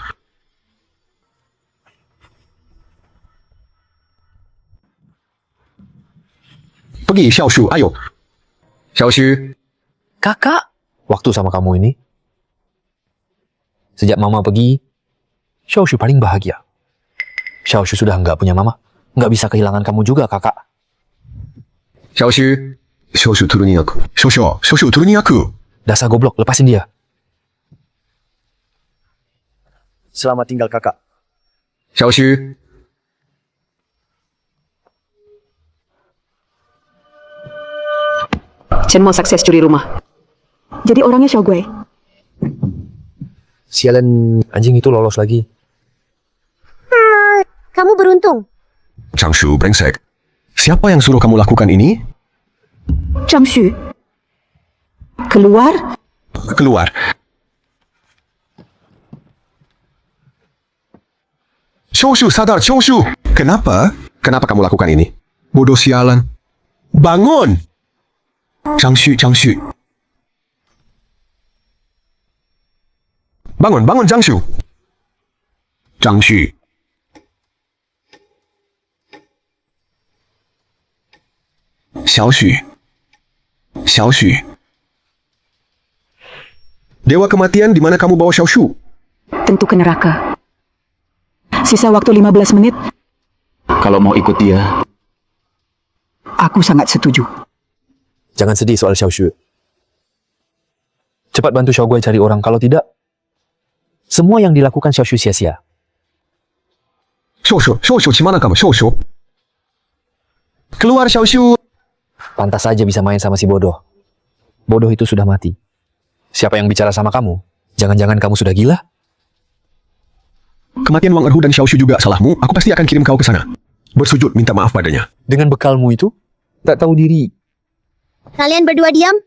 Pergi, Xiaoshu, ayo. Xiaoshu. Kakak, waktu sama kamu ini. Sejak mama pergi, Xiaoshu paling bahagia. Xiaoshu sudah nggak punya mama. Nggak bisa kehilangan kamu juga, kakak. Xiaoshu. Xiaoshu turunin aku. Xiaoshu turunin aku. Dasar goblok, lepasin dia. Selamat tinggal, kakak. Xiaoshu. Chenmo sukses curi rumah. Jadi orangnya Xiaoguai. Sialan anjing itu lolos lagi. Kamu beruntung. Changshu, brengsek. Siapa yang suruh kamu lakukan ini? Zhang Xu. Keluar. Keluar. Xiaoshu, sadar, Xiaoshu. Kenapa? Kenapa kamu lakukan ini? Bodoh sialan. Bangun! Changshu, Changshu. Bangun, bangun, Changshu. Changshu. Xiaoshu. Xiaoshu. Dewa kematian, di mana kamu bawa Xiaoshu? Tentu ke neraka. Sisa waktu 15 menit. Kalau mau ikut dia, Aku sangat setuju. Jangan sedih soal Xiaoshu. Cepat bantu Xiaoguai cari orang. Kalau tidak, semua yang dilakukan Xiaoshu sia-sia. Xiaoshu, Xiaoshu, di mana kamu? Xiaoshu. Keluar, Xiaoshu. Pantas saja bisa main sama si bodoh. Bodoh itu sudah mati. Siapa yang bicara sama kamu? Jangan-jangan kamu sudah gila? Kematian Wang Erhu dan Xiaoshu juga salahmu. Aku pasti akan kirim kau ke sana. Bersujud minta maaf padanya. Dengan bekalmu itu, tak tahu diri. Kalian berdua diam.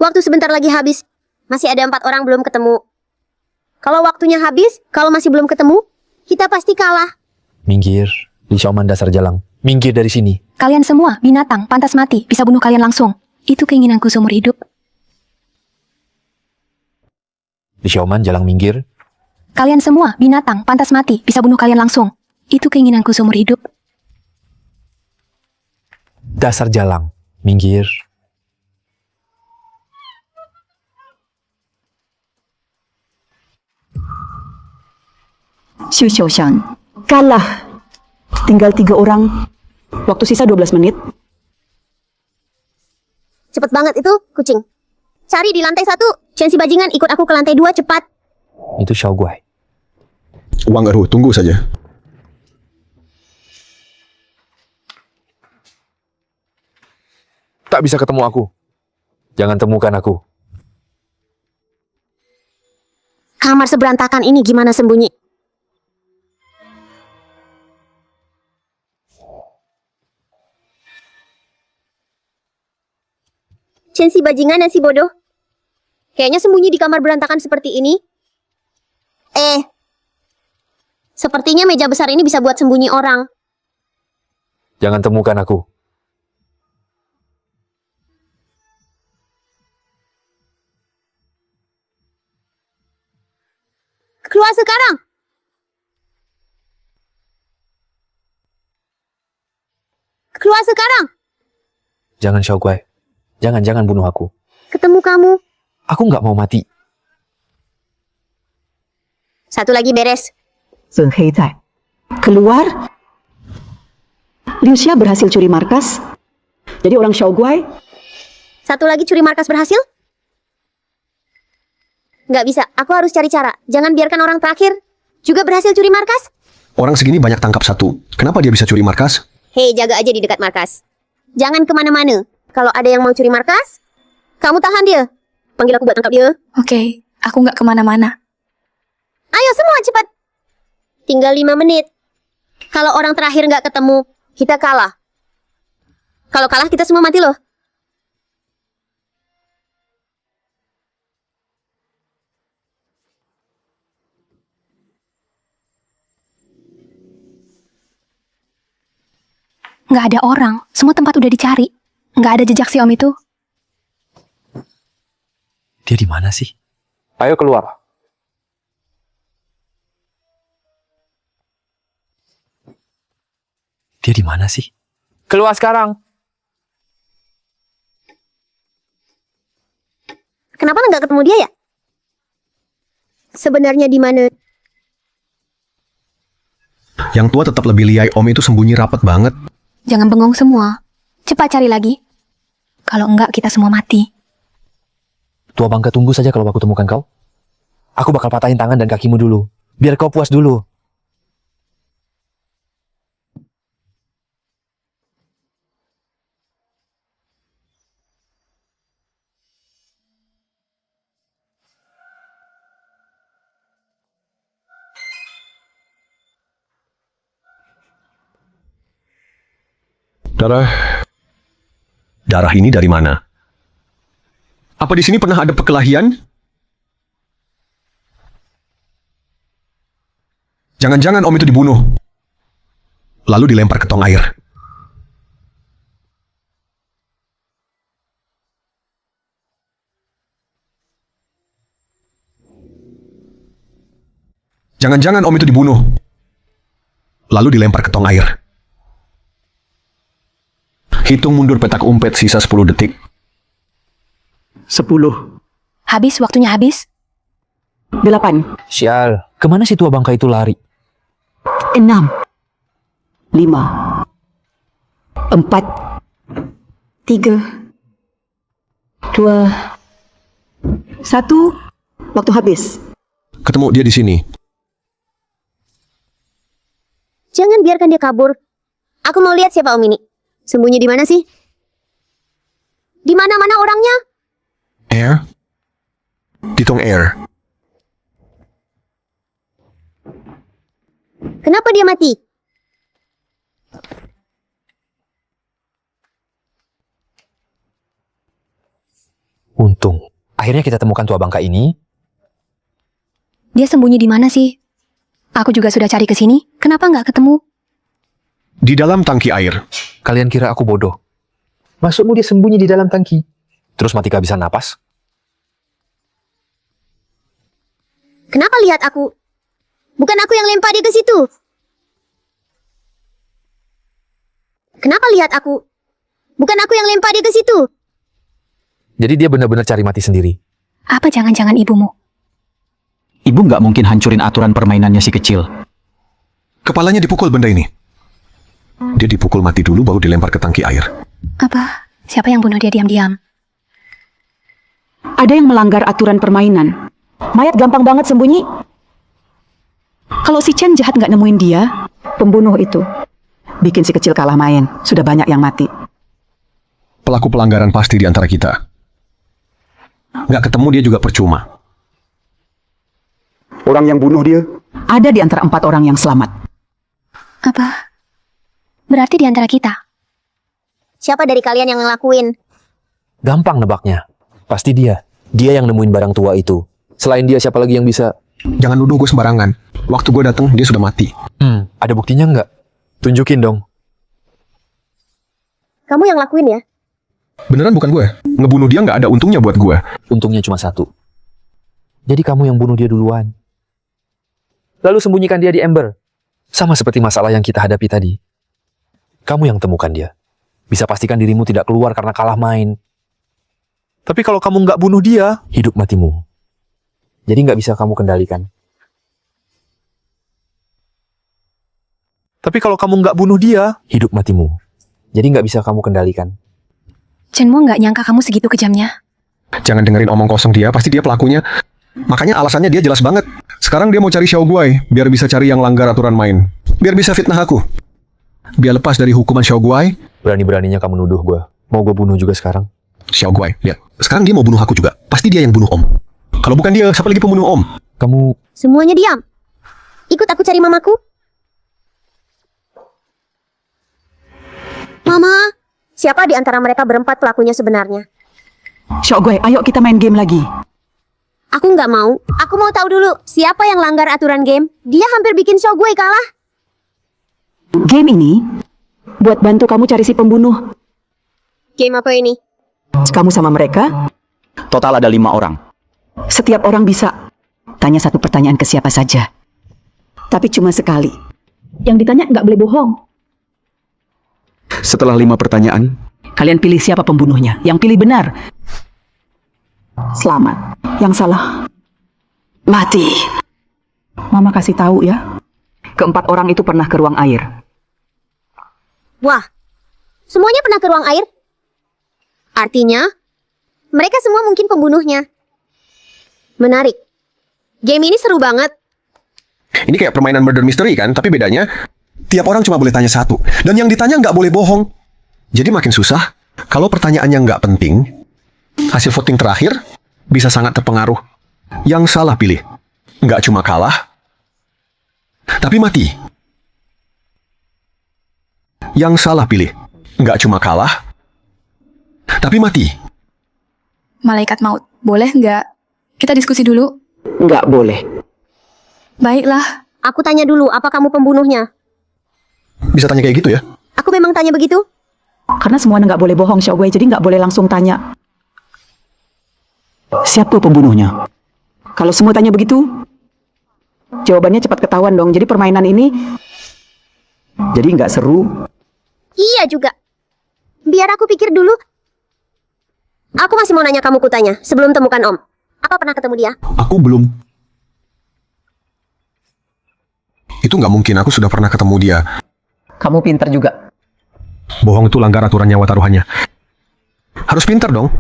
Waktu sebentar lagi habis. Masih ada 4 orang belum ketemu. Kalau waktunya habis, kalau masih belum ketemu, kita pasti kalah. Minggir, Li Xiaoman dasar jalang. Minggir dari sini. Kalian semua binatang, pantas mati, bisa bunuh kalian langsung. Itu keinginanku seumur hidup. Di Xiaoman, jalang minggir. Kalian semua binatang, pantas mati, bisa bunuh kalian langsung. Itu keinginanku seumur hidup. Dasar jalang, minggir. Xu Xiaoshan, kalah. Tinggal 3 orang. Waktu sisa 12 menit. Cepet banget itu, kucing. Cari di lantai 1. Chen si bajingan, ikut aku ke lantai 2, cepat. Itu Xiao Guai. Wang Erhu, tunggu saja. Tak bisa ketemu aku. Jangan temukan aku. Kamar seberantakan ini gimana sembunyi? Chen si bajingan dan si bodoh. Kayaknya sembunyi di kamar berantakan seperti ini. Sepertinya meja besar ini bisa buat sembunyi orang. Jangan temukan aku. Keluar sekarang! Keluar sekarang! Jangan Xiao Guai. Jangan bunuh aku. Ketemu kamu. Aku nggak mau mati. Satu lagi beres. Zheng Hei Zai. Keluar. Liu Xia berhasil curi markas. Jadi orang Xiao Guai. Satu lagi curi markas berhasil? Nggak bisa, aku harus cari cara. Jangan biarkan orang terakhir juga berhasil curi markas. Orang segini banyak tangkap satu. Kenapa dia bisa curi markas? Hei, jaga aja di dekat markas. Jangan kemana-mana. Kalau ada yang mau curi markas, kamu tahan dia. Panggil aku buat tangkap dia. Oke, aku nggak kemana-mana. Ayo semua cepat. Tinggal 5 menit. Kalau orang terakhir nggak ketemu, kita kalah. Kalau kalah kita semua mati loh. Nggak ada orang, semua tempat udah dicari. Nggak ada jejak si om itu. Dia di mana sih? Ayo keluar. Dia di mana sih? Keluar sekarang. Kenapa nggak ketemu dia ya? Sebenarnya di mana? Yang tua tetap lebih liai, om itu sembunyi rapat banget. Jangan bengong semua. Cepat cari lagi. Kalau enggak, kita semua mati. Tua bangka, tunggu saja kalau aku temukan kau. Aku bakal patahin tangan dan kakimu dulu. Biar kau puas dulu. Darah ini dari mana? Apa di sini pernah ada perkelahian? Jangan-jangan om itu dibunuh. Lalu dilempar ke tong air. Jangan-jangan om itu dibunuh. Lalu dilempar ke tong air. Hitung mundur petak umpet sisa 10 detik. 10. Habis, waktunya habis. 8. Sial, kemana si tua bangka itu lari? 6. 5. 4. 3. 2. 1. Waktu habis. Ketemu dia di sini. Jangan biarkan dia kabur. Aku mau lihat siapa om ini. Sembunyi di mana sih? Di mana-mana orangnya? Air? Di tong air. Kenapa dia mati? Untung. Akhirnya kita temukan tua bangka ini. Dia sembunyi di mana sih? Aku juga sudah cari ke sini. Kenapa nggak ketemu? Di dalam tangki air. Kalian kira aku bodoh? Maksudmu dia sembunyi di dalam tangki? Terus mati kehabisan napas? Kenapa lihat aku? Bukan aku yang lempar dia ke situ. Kenapa lihat aku? Bukan aku yang lempar dia ke situ. Jadi dia benar-benar cari mati sendiri. Apa jangan-jangan ibumu? Ibu nggak mungkin hancurin aturan permainannya si kecil. Kepalanya dipukul benda ini. Dia dipukul mati dulu baru dilempar ke tangki air. Apa? Siapa yang bunuh dia diam-diam? Ada yang melanggar aturan permainan. Mayat gampang banget sembunyi. Kalau si Chen jahat nggak nemuin dia, pembunuh itu bikin si kecil kalah main. Sudah banyak yang mati. Pelaku pelanggaran pasti di antara kita. Nggak ketemu dia juga percuma. Orang yang bunuh dia? Ada di antara 4 orang yang selamat. Apa? Berarti di antara kita. Siapa dari kalian yang ngelakuin? Gampang nebaknya. Pasti dia. Dia yang nemuin barang tua itu. Selain dia, siapa lagi yang bisa? Jangan nuduh gue sembarangan. Waktu gue datang dia sudah mati. Ada buktinya nggak? Tunjukin dong. Kamu yang lakuin ya? Beneran bukan gue. Ngebunuh dia nggak ada untungnya buat gue. Untungnya cuma 1. Jadi kamu yang bunuh dia duluan. Lalu sembunyikan dia di ember. Sama seperti masalah yang kita hadapi tadi. Kamu yang temukan dia. Bisa pastikan dirimu tidak keluar karena kalah main. Tapi kalau kamu nggak bunuh dia, hidup matimu. Jadi nggak bisa kamu kendalikan. Tapi kalau kamu nggak bunuh dia, hidup matimu. Jadi nggak bisa kamu kendalikan. Chenmo nggak nyangka kamu segitu kejamnya. Jangan dengerin omong kosong dia, pasti dia pelakunya. Makanya alasannya dia jelas banget. Sekarang dia mau cari Xiao Guai, biar bisa cari yang langgar aturan main. Biar bisa fitnah aku. Biar lepas dari hukuman Xiao Guai. Berani-beraninya kamu nuduh gue. Mau gue bunuh juga sekarang? Xiao Guai, lihat. Sekarang dia mau bunuh aku juga. Pasti dia yang bunuh Om. Kalau bukan dia, siapa lagi pembunuh Om? Kamu... Semuanya diam. Ikut aku cari mamaku. Mama, siapa di antara mereka berempat pelakunya sebenarnya? Xiao Guai, ayo kita main game lagi. Aku nggak mau. Aku mau tahu dulu siapa yang langgar aturan game. Dia hampir bikin Xiao Guai kalah. Game ini buat bantu kamu cari si pembunuh. Game apa ini? Kamu sama mereka, Total ada 5 orang. setiap orang bisa tanya 1 pertanyaan ke siapa saja. Tapi cuma sekali. Yang ditanya nggak boleh bohong. Setelah 5 pertanyaan, Kalian pilih siapa pembunuhnya. Yang pilih benar, selamat. Yang salah, mati. Mama kasih tahu ya. Keempat orang itu pernah ke ruang air. Wah, semuanya pernah ke ruang air? Artinya, mereka semua mungkin pembunuhnya. Menarik. Game ini seru banget. Ini kayak permainan murder mystery kan, tapi bedanya tiap orang cuma boleh tanya 1. Dan yang ditanya nggak boleh bohong. Jadi makin susah. Kalau pertanyaannya nggak penting, hasil voting terakhir bisa sangat terpengaruh. Yang salah pilih. Nggak cuma kalah, tapi mati. Yang salah pilih. Nggak cuma kalah, tapi mati. Malaikat maut, boleh nggak? Kita diskusi dulu. Nggak boleh. Baiklah. Aku tanya dulu, apa kamu pembunuhnya? Bisa tanya kayak gitu ya? Aku memang tanya begitu? Karena semuanya nggak boleh bohong, Xiao Guai, jadi nggak boleh langsung tanya. Siapa pembunuhnya? Kalau semua tanya begitu, jawabannya cepat ketahuan dong. Jadi permainan ini jadi nggak seru. Iya juga. Biar aku pikir dulu. Aku masih mau nanya kamu kutanya sebelum temukan Om. Apa pernah ketemu dia? Aku belum. Itu nggak mungkin, aku sudah pernah ketemu dia. Kamu pintar juga. Bohong itu langgar aturan nyawa taruhannya. Harus pintar dong.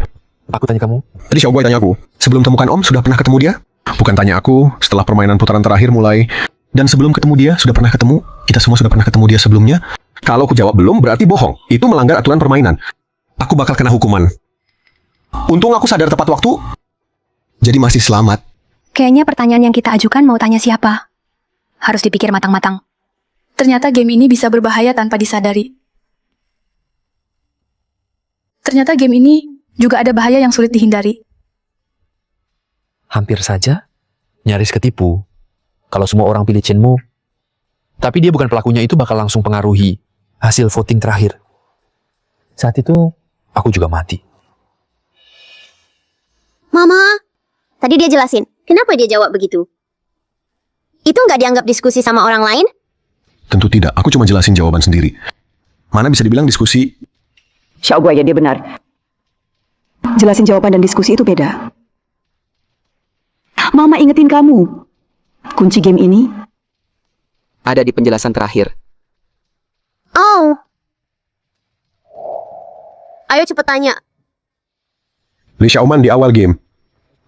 Aku tanya kamu. Tadi Xiao Guai tanya aku, sebelum temukan Om sudah pernah ketemu dia? Bukan tanya aku, setelah permainan putaran terakhir mulai. Dan sebelum ketemu dia, sudah pernah ketemu? Kita semua sudah pernah ketemu dia sebelumnya? Kalau aku jawab belum, berarti bohong. Itu melanggar aturan permainan. Aku bakal kena hukuman. Untung aku sadar tepat waktu, jadi masih selamat. Kayaknya pertanyaan yang kita ajukan mau tanya siapa. Harus dipikir matang-matang. Ternyata game ini bisa berbahaya tanpa disadari. Ternyata game ini juga ada bahaya yang sulit dihindari. Hampir saja nyaris ketipu. Kalau semua orang pilih Chenmo, tapi dia bukan pelakunya, itu bakal langsung pengaruhi hasil voting terakhir. Saat itu aku juga mati. Mama, tadi dia jelasin. Kenapa dia jawab begitu? Itu nggak dianggap diskusi sama orang lain? Tentu tidak, aku cuma jelasin jawaban sendiri. Mana bisa dibilang diskusi? Xiaoguai, ya dia benar. Jelasin jawaban dan diskusi itu beda. Mama ingetin kamu. Kunci game ini Ada di penjelasan terakhir. Oh. Ayo cepet tanya. Li Xiaoman di awal game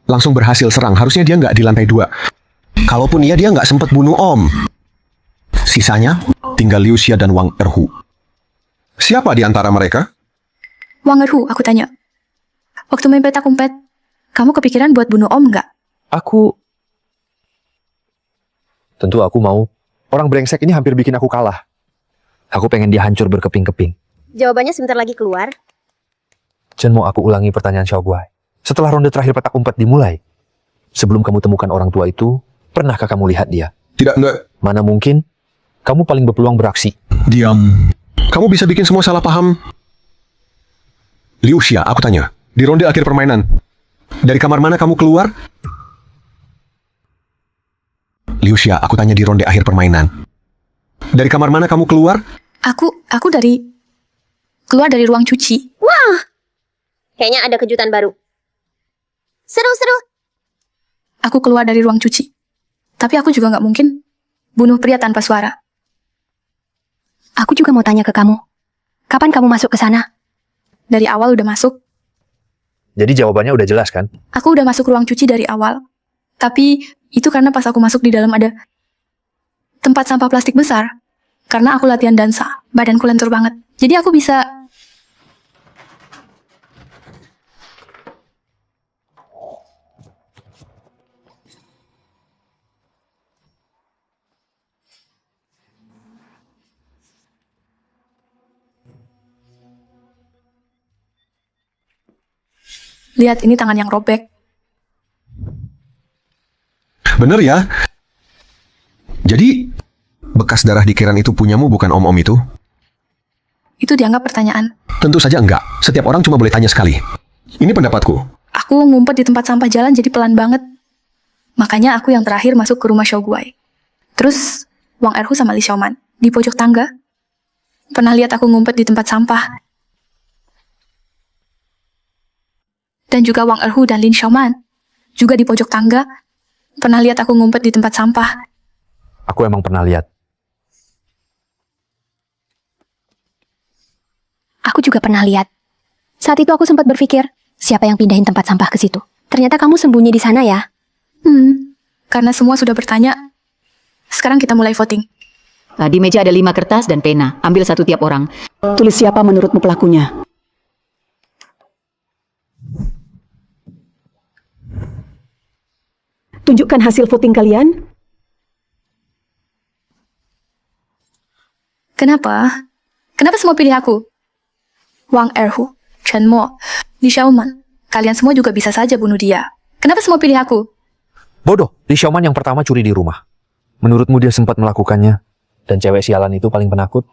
langsung berhasil serang. Harusnya dia nggak di lantai 2. Kalaupun iya, dia nggak sempat bunuh Om. Sisanya tinggal Liu Xia dan Wang Erhu. Siapa di antara mereka? Wang Erhu, aku tanya. Waktu main petak umpet, kamu kepikiran buat bunuh Om nggak? Tentu aku mau. Orang brengsek ini hampir bikin aku kalah. Aku pengen dia hancur berkeping-keping. Jawabannya sebentar lagi keluar. Chen, mau aku ulangi pertanyaan Xiaoguai. Setelah ronde terakhir petak umpet dimulai, sebelum kamu temukan orang tua itu, pernahkah kamu lihat dia? Tidak, enggak. Mana mungkin? Kamu paling berpeluang beraksi. Diam. Kamu bisa bikin semua salah paham. Liu Xia, aku tanya. Di ronde akhir permainan, dari kamar mana kamu keluar? Liu Xia, aku tanya di ronde akhir permainan. Dari kamar mana kamu keluar? Aku keluar dari ruang cuci. Wah, kayaknya ada kejutan baru. Seru-seru. Aku keluar dari ruang cuci. Tapi aku juga nggak mungkin bunuh pria tanpa suara. Aku juga mau tanya ke kamu. Kapan kamu masuk ke sana? Dari awal udah masuk. Jadi jawabannya udah jelas kan? Aku udah masuk ruang cuci dari awal. Tapi itu karena pas aku masuk di dalam ada tempat sampah plastik besar. Karena aku latihan dansa, badanku lentur banget. Jadi aku bisa... Lihat, ini tangan yang robek. Bener ya? Jadi, bekas darah di Kiran itu punyamu, bukan om-om itu? Itu dianggap pertanyaan. Tentu saja enggak. Setiap orang cuma boleh tanya sekali. Ini pendapatku. Aku ngumpet di tempat sampah jalan jadi pelan banget. Makanya aku yang terakhir masuk ke rumah Xiaoguai. Terus, Wang Erhu sama Li Xiaoman di pojok tangga. Pernah lihat aku ngumpet di tempat sampah. Dan juga Wang Erhu dan Lin Xiaoman juga di pojok tangga. Pernah lihat aku ngumpet di tempat sampah. Aku emang pernah lihat. Aku juga pernah lihat. Saat itu aku sempat berpikir, siapa yang pindahin tempat sampah ke situ? Ternyata kamu sembunyi di sana ya? Karena semua sudah bertanya. Sekarang kita mulai voting. Di meja ada 5 kertas dan pena. Ambil satu tiap orang. Tulis siapa menurutmu pelakunya. Tunjukkan hasil voting kalian. Kenapa? Kenapa semua pilih aku? Wang Erhu, Chen Mo, Li Xiaoman. Kalian semua juga bisa saja bunuh dia. Kenapa semua pilih aku? Bodoh, Li Xiaoman yang pertama curi di rumah. Menurutmu dia sempat melakukannya? Dan cewek sialan itu paling penakut?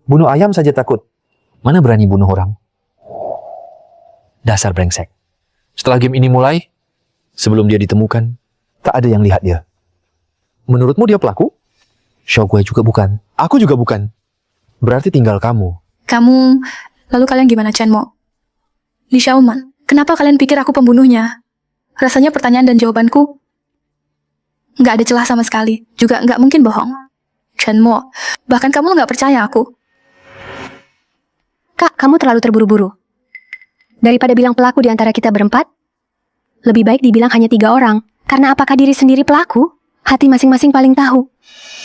Bunuh ayam saja takut. Mana berani bunuh orang? Dasar brengsek. Setelah game ini mulai, sebelum dia ditemukan, tak ada yang lihat dia. Menurutmu dia pelaku? Xiaoguai juga bukan. Aku juga bukan. Berarti tinggal kamu. Lalu kalian gimana, Chen Mo? Li Xiaoman, kenapa kalian pikir aku pembunuhnya? Rasanya pertanyaan dan jawabanku nggak ada celah sama sekali. Juga nggak mungkin bohong. Chen Mo, bahkan kamu nggak percaya aku. Kak, kamu terlalu terburu-buru. Daripada bilang pelaku di antara kita berempat, lebih baik dibilang hanya 3 orang. Karena apakah diri sendiri pelaku? Hati masing-masing paling tahu.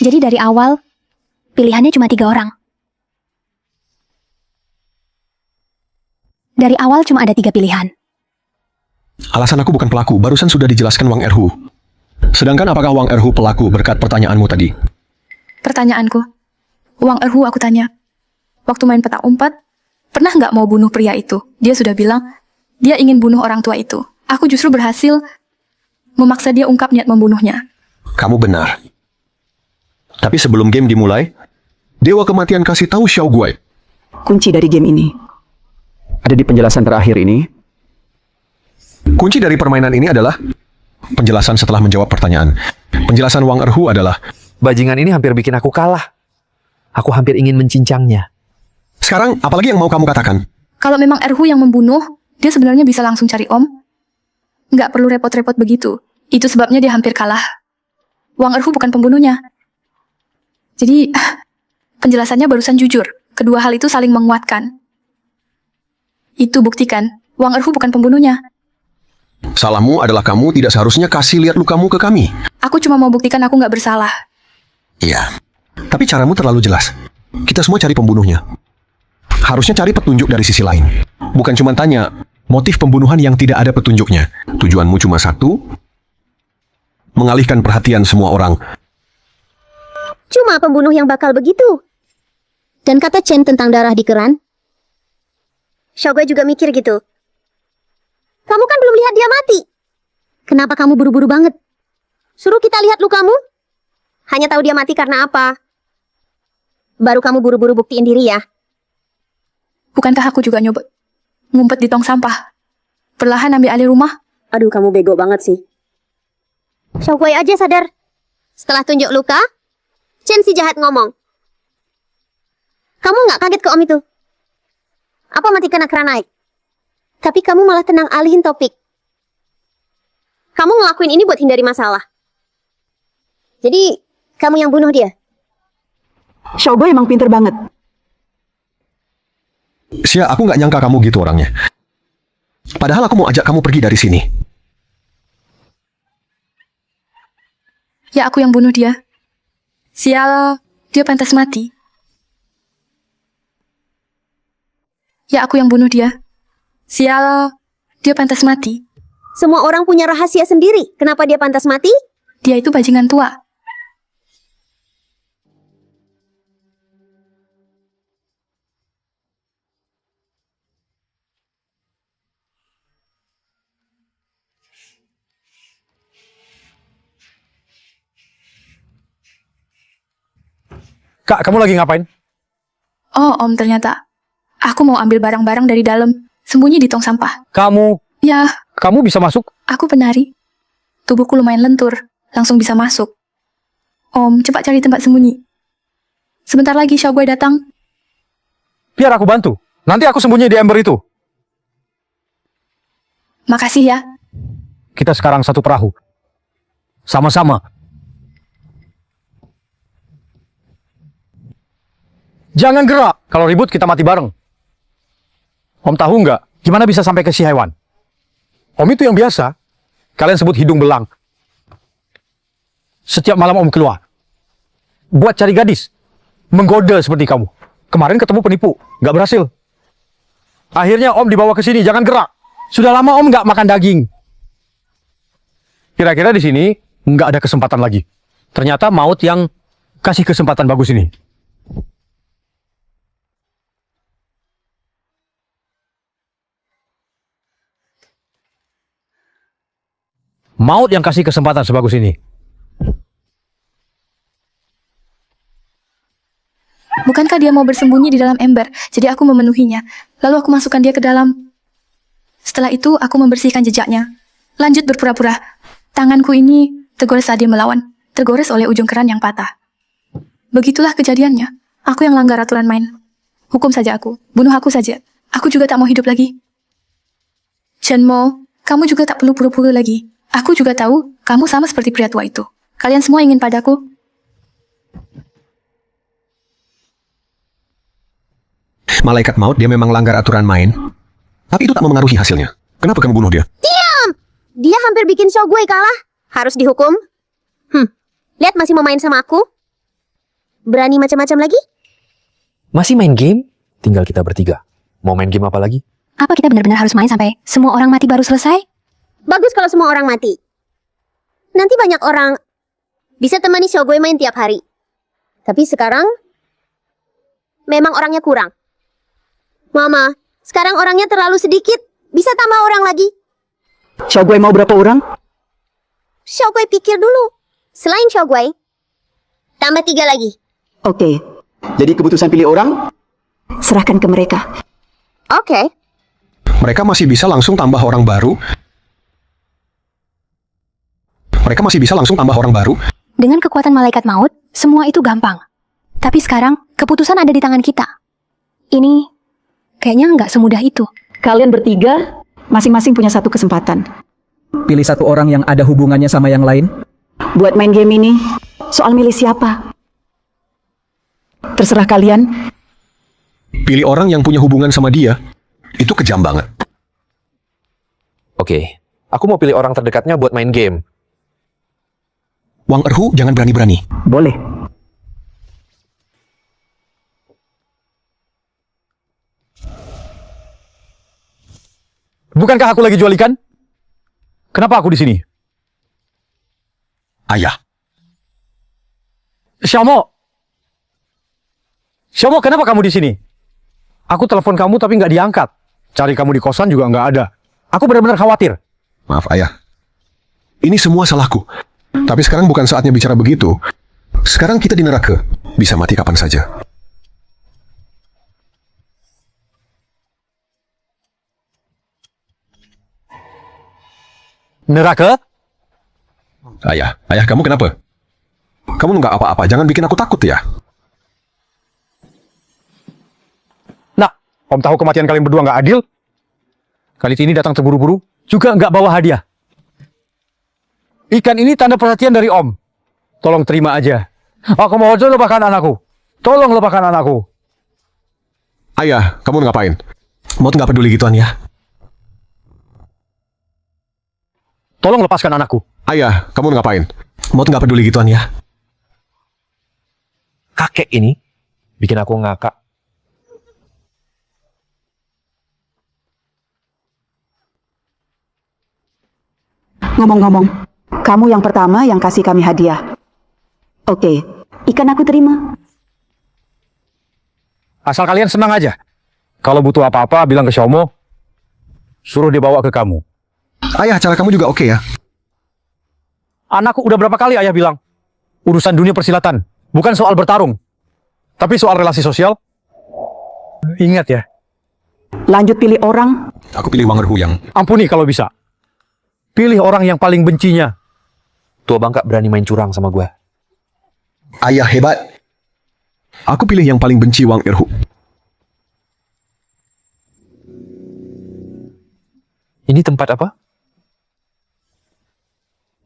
Jadi dari awal, pilihannya cuma 3 orang. Dari awal cuma ada 3 pilihan. Alasan aku bukan pelaku, barusan sudah dijelaskan Wang Erhu. Sedangkan apakah Wang Erhu pelaku berkat pertanyaanmu tadi? Pertanyaanku, Wang Erhu aku tanya, waktu main petak umpet, pernah nggak mau bunuh pria itu? Dia sudah bilang, dia ingin bunuh orang tua itu. Aku justru berhasil memaksa dia ungkap niat membunuhnya. Kamu benar. Tapi sebelum game dimulai, Dewa Kematian kasih tahu Xiaoguai. Kunci dari game ini Ada di penjelasan terakhir ini. Kunci dari permainan ini adalah penjelasan setelah menjawab pertanyaan. Penjelasan Wang Erhu adalah, Bajingan ini hampir bikin aku kalah. Aku hampir ingin mencincangnya. sekarang apalagi yang mau kamu katakan? Kalau memang Erhu yang membunuh, dia sebenarnya bisa langsung cari Om. Nggak perlu repot-repot begitu. Itu sebabnya dia hampir kalah. Wang Erhu bukan pembunuhnya. Jadi, penjelasannya barusan jujur. Kedua hal itu saling menguatkan. Itu buktikan, Wang Erhu bukan pembunuhnya. Salahmu adalah kamu tidak seharusnya kasih lihat lukamu ke kami. Aku cuma mau buktikan aku nggak bersalah. Iya. Tapi caramu terlalu jelas. Kita semua cari pembunuhnya. Harusnya cari petunjuk dari sisi lain. Bukan cuma tanya motif pembunuhan yang tidak ada petunjuknya. Tujuanmu cuma satu, mengalihkan perhatian semua orang. Cuma pembunuh yang bakal begitu. Dan kata Chen tentang darah di keran. Xiaoguai juga mikir gitu. Kamu kan belum lihat dia mati. Kenapa kamu buru-buru banget? Suruh kita lihat lukamu. Hanya tahu dia mati karena apa? Baru kamu buru-buru buktiin diri ya. Bukankah aku juga nyoba ngumpet di tong sampah? Perlahan ambil alih rumah. Aduh, kamu bego banget sih. Xiaoguai aja sadar. Setelah tunjuk luka, Chen si jahat ngomong. Kamu nggak kaget ke Om itu? Apa mati kena keran naik? Tapi kamu malah tenang alihin topik. Kamu ngelakuin ini buat hindari masalah. Jadi, kamu yang bunuh dia? Xiaoguai emang pinter banget. Xia, aku nggak nyangka kamu gitu orangnya. Padahal aku mau ajak kamu pergi dari sini. Ya aku yang bunuh dia. Sial, dia pantas mati. Ya aku yang bunuh dia. Sial, dia pantas mati. Semua orang punya rahasia sendiri. Kenapa dia pantas mati? Dia itu bajingan tua. Kak, kamu lagi ngapain? Oh, Om, ternyata. Aku mau ambil barang-barang dari dalam, sembunyi di tong sampah. Ya, Kamu bisa masuk? aku penari. Tubuhku lumayan lentur, langsung bisa masuk. Om, cepat cari tempat sembunyi. Sebentar lagi Xiaoguai datang. Biar aku bantu. Nanti aku sembunyi di ember itu. Makasih ya. Kita sekarang satu perahu. Sama-sama. Jangan gerak. Kalau ribut kita mati bareng. Om tahu nggak gimana bisa sampai ke si hewan? Om itu yang biasa. Kalian sebut hidung belang. Setiap malam Om keluar. Buat cari gadis. Menggoda seperti kamu. Kemarin ketemu penipu. Nggak berhasil. Akhirnya Om dibawa ke sini. Jangan gerak. Sudah lama Om nggak makan daging. Kira-kira di sini nggak ada kesempatan lagi. Ternyata maut yang kasih kesempatan bagus ini. Maut yang kasih kesempatan sebagus ini. Bukankah dia mau bersembunyi di dalam ember? Jadi aku memenuhinya. Lalu aku masukkan dia ke dalam. Setelah itu aku membersihkan jejaknya. Lanjut berpura-pura. Tanganku ini tergores saat dia melawan. Tergores oleh ujung keran yang patah. Begitulah kejadiannya. Aku yang langgar aturan main. Hukum saja aku. Bunuh aku saja. Aku juga tak mau hidup lagi. Chen Mo, kamu juga tak perlu pura-pura lagi. Aku juga tahu, kamu sama seperti pria tua itu. Kalian semua ingin padaku. Malaikat maut, dia memang langgar aturan main. Tapi itu tak memengaruhi hasilnya. Kenapa kamu bunuh dia? Diam! Dia hampir bikin Xiaoguai kalah. Harus dihukum. Lihat masih mau main sama aku? Berani macam-macam lagi? Masih main game? Tinggal kita bertiga. Mau main game apa lagi? Apa kita benar-benar harus main sampai semua orang mati baru selesai? Bagus kalau semua orang mati. Nanti banyak orang bisa temani Xiaoguai main tiap hari. Tapi sekarang memang orangnya kurang. Mama, sekarang orangnya terlalu sedikit. Bisa tambah orang lagi. Xiaoguai mau berapa orang? Xiaoguai pikir dulu. Selain Xiaoguai, tambah 3 lagi. Oke, Jadi keputusan pilih orang? serahkan ke mereka. Oke. Mereka masih bisa langsung tambah orang baru. mereka masih bisa langsung tambah orang baru. Dengan kekuatan malaikat maut, semua itu gampang. Tapi sekarang, keputusan ada di tangan kita. Ini kayaknya nggak semudah itu. Kalian bertiga masing-masing punya satu kesempatan. Pilih satu orang yang ada hubungannya sama yang lain. Buat main game ini, soal milih siapa. Terserah kalian. Pilih orang yang punya hubungan sama dia. Itu kejam banget. Oke, aku mau pilih orang terdekatnya buat main game. Wang Erhu jangan berani-berani. Boleh. Bukankah aku lagi jual ikan? Kenapa aku di sini? Ayah, Xiaomo! Xiaomo, kenapa kamu di sini? Aku telepon kamu tapi nggak diangkat. Cari kamu di kosan juga nggak ada. Aku benar-benar khawatir. maaf ayah. Ini semua salahku. Tapi sekarang bukan saatnya bicara begitu. Sekarang kita di neraka. Bisa mati kapan saja. Neraka? Ayah kamu kenapa? Kamu nggak apa-apa, jangan bikin aku takut ya. Nak, Om tahu kematian kalian berdua nggak adil? Kali ini datang terburu-buru, juga nggak bawa hadiah. Ikan ini tanda perhatian dari Om. Tolong terima aja. Aku mohon lepaskan anakku. Tolong lepaskan anakku. Ayah, kamu ngapain? Mau nggak peduli gituan ya? Tolong lepaskan anakku. Ayah, kamu ngapain? Mau nggak peduli gituan ya? Kakek ini bikin aku ngakak. Ngomong-ngomong, kamu yang pertama yang kasih kami hadiah. Oke, ikan aku terima. Asal kalian senang aja. Kalau butuh apa-apa, bilang ke Xiaomo. Suruh dibawa ke kamu. Ayah, cara kamu juga oke ya? Anakku udah berapa kali ayah bilang, urusan dunia persilatan, bukan soal bertarung, tapi soal relasi sosial. Ingat ya. Lanjut pilih orang. Aku pilih Wang Erhu yang... Ampuni kalau bisa. Pilih orang yang paling bencinya. Tua bangka berani main curang sama gue. Ayah hebat. Aku pilih yang paling benci Wang Erhu. Ini tempat apa?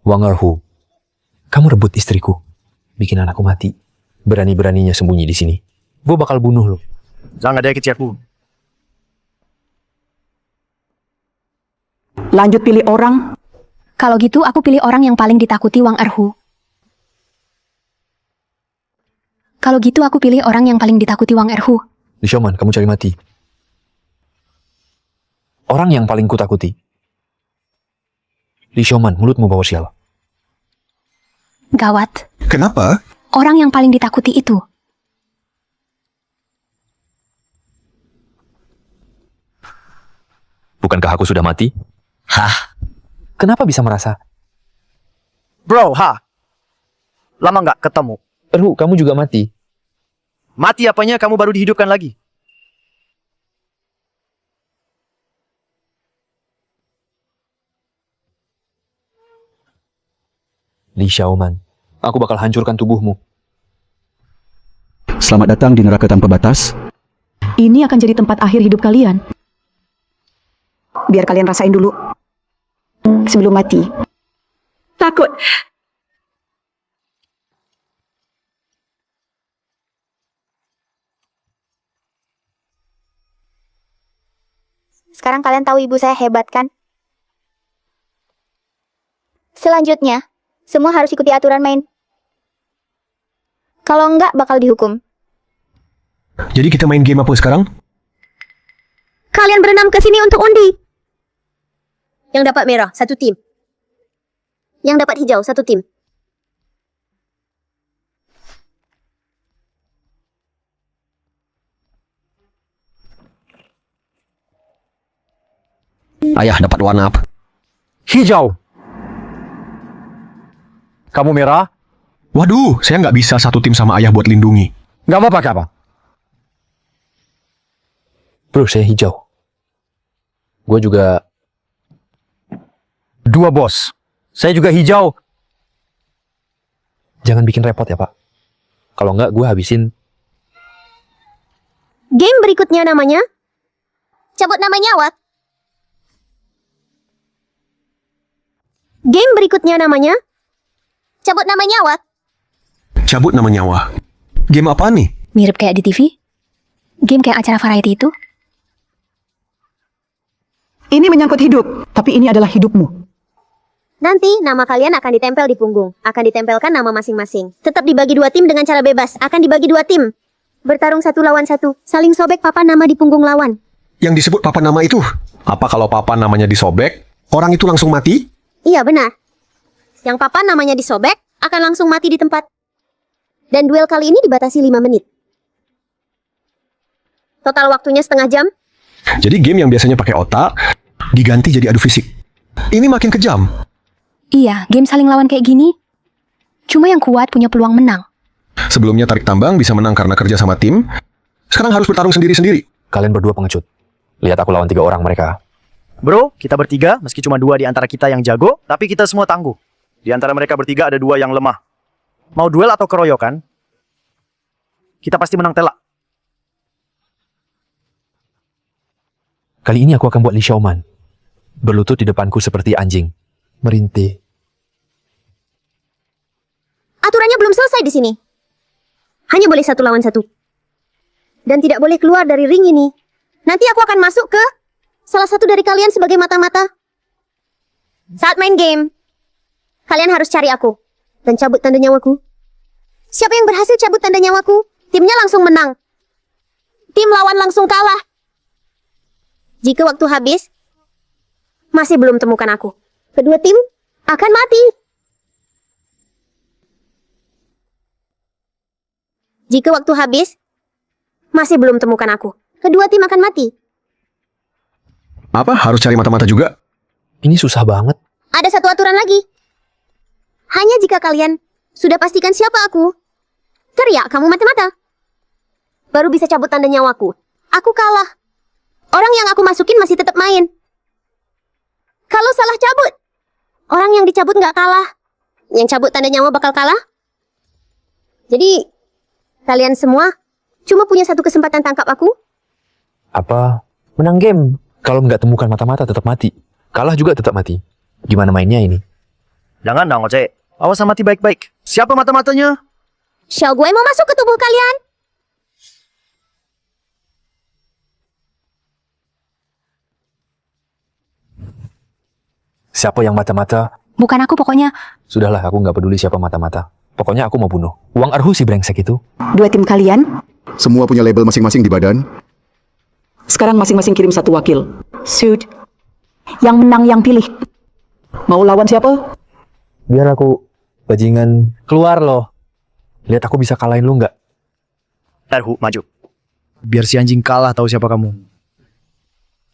Wang Erhu, kamu rebut istriku. Bikin anakku mati. Berani-beraninya sembunyi di sini. Gue bakal bunuh lo. Jangan ada kecil aku. Lanjut pilih orang. Kalau gitu, aku pilih orang yang paling ditakuti Wang Erhu. Kalau gitu, aku pilih orang yang paling ditakuti Wang Erhu. Li Xiaoman, kamu cari mati. Orang yang paling kutakuti. Li Xiaoman, mulutmu bawa sial. Gawat. Kenapa? Orang yang paling ditakuti itu. Bukankah aku sudah mati? Hah? Kenapa bisa merasa? Bro, lama nggak ketemu. Erhu, kamu juga mati. Mati apanya kamu baru dihidupkan lagi? Li Xiaoman, aku bakal hancurkan tubuhmu. Selamat datang di neraka tanpa batas. Ini akan jadi tempat akhir hidup kalian. Biar kalian rasain dulu. Sebelum mati. Takut. Sekarang kalian tahu ibu saya hebat kan? Selanjutnya, semua harus ikuti aturan main. Kalau enggak, bakal dihukum. Jadi kita main game apa sekarang? Kalian berenam ke sini untuk undi. Yang dapat merah, satu tim. Yang dapat hijau, satu tim. Ayah dapat warna apa? Hijau. Kamu merah? Waduh, saya nggak bisa satu tim sama ayah buat lindungi. Nggak apa-apa, apa? Bro, saya hijau. Gue juga... Dua bos. Saya juga hijau. Jangan bikin repot ya, Pak. Kalau enggak, gue habisin. Game berikutnya namanya cabut nama nyawa. Game berikutnya namanya cabut nama nyawa. Cabut nama nyawa. Game apaan nih? Mirip kayak di TV. Game kayak acara variety itu. Ini menyangkut hidup, tapi ini adalah hidupmu. Nanti nama kalian akan ditempel di punggung. Akan ditempelkan nama masing-masing. Tetap dibagi 2 tim dengan cara bebas. Akan dibagi 2 tim. Bertarung 1 lawan 1. Saling sobek papan nama di punggung lawan. Yang disebut papan nama itu? Apa kalau papan namanya disobek, orang itu langsung mati? Iya benar. Yang papan namanya disobek, akan langsung mati di tempat. Dan duel kali ini dibatasi 5 menit. Total waktunya setengah jam. Jadi game yang biasanya pakai otak, diganti jadi adu fisik. Ini makin kejam. Iya, game saling lawan kayak gini. Cuma yang kuat punya peluang menang. Sebelumnya tarik tambang bisa menang karena kerja sama tim. Sekarang harus bertarung sendiri-sendiri. Kalian berdua pengecut. Lihat aku lawan 3 orang mereka. Bro, kita bertiga, meski cuma 2 di antara kita yang jago, tapi kita semua tangguh. Di antara mereka bertiga ada 2 yang lemah. Mau duel atau keroyokan? Kita pasti menang telak. Kali ini aku akan buat Li Xiaoman berlutut di depanku seperti anjing. Merintih. Aturannya belum selesai di sini. Hanya boleh 1 lawan 1. Dan tidak boleh keluar dari ring ini. Nanti aku akan masuk ke salah satu dari kalian sebagai mata-mata. Saat main game, kalian harus cari aku dan cabut tanda nyawaku. Siapa yang berhasil cabut tanda nyawaku, timnya langsung menang. Tim lawan langsung kalah. Jika waktu habis, masih belum temukan aku, kedua tim akan mati. Jika waktu habis, masih belum temukan aku, kedua tim akan mati. Apa? Harus cari mata-mata juga? Ini susah banget. Ada 1 aturan lagi. Hanya jika kalian sudah pastikan siapa aku, teriak kamu mata-mata. Baru bisa cabut tanda nyawaku. Aku kalah. Orang yang aku masukin masih tetap main. Kalau salah cabut, orang yang dicabut nggak kalah. Yang cabut tanda nyawa bakal kalah. Jadi, kalian semua cuma punya 1 kesempatan tangkap aku. Apa? Menang game. Kalau nggak temukan mata-mata tetap mati. Kalah juga tetap mati. Gimana mainnya ini? Jangan dong, Oce. Awas mati baik-baik. Siapa mata-matanya? Xiao Guai mau masuk ke tubuh kalian. Siapa yang mata-mata? Bukan aku pokoknya. Sudahlah, aku nggak peduli siapa mata-mata. Pokoknya aku mau bunuh. Wang Erhu si brengsek itu. 2 tim kalian, Semua punya label masing-masing di badan. sekarang masing-masing kirim 1 wakil. Shoot. Yang menang yang pilih. Mau lawan siapa? Biar aku bajingan keluar loh. Lihat aku bisa kalahin lu nggak? Erhu, maju. Biar si anjing kalah tahu siapa kamu.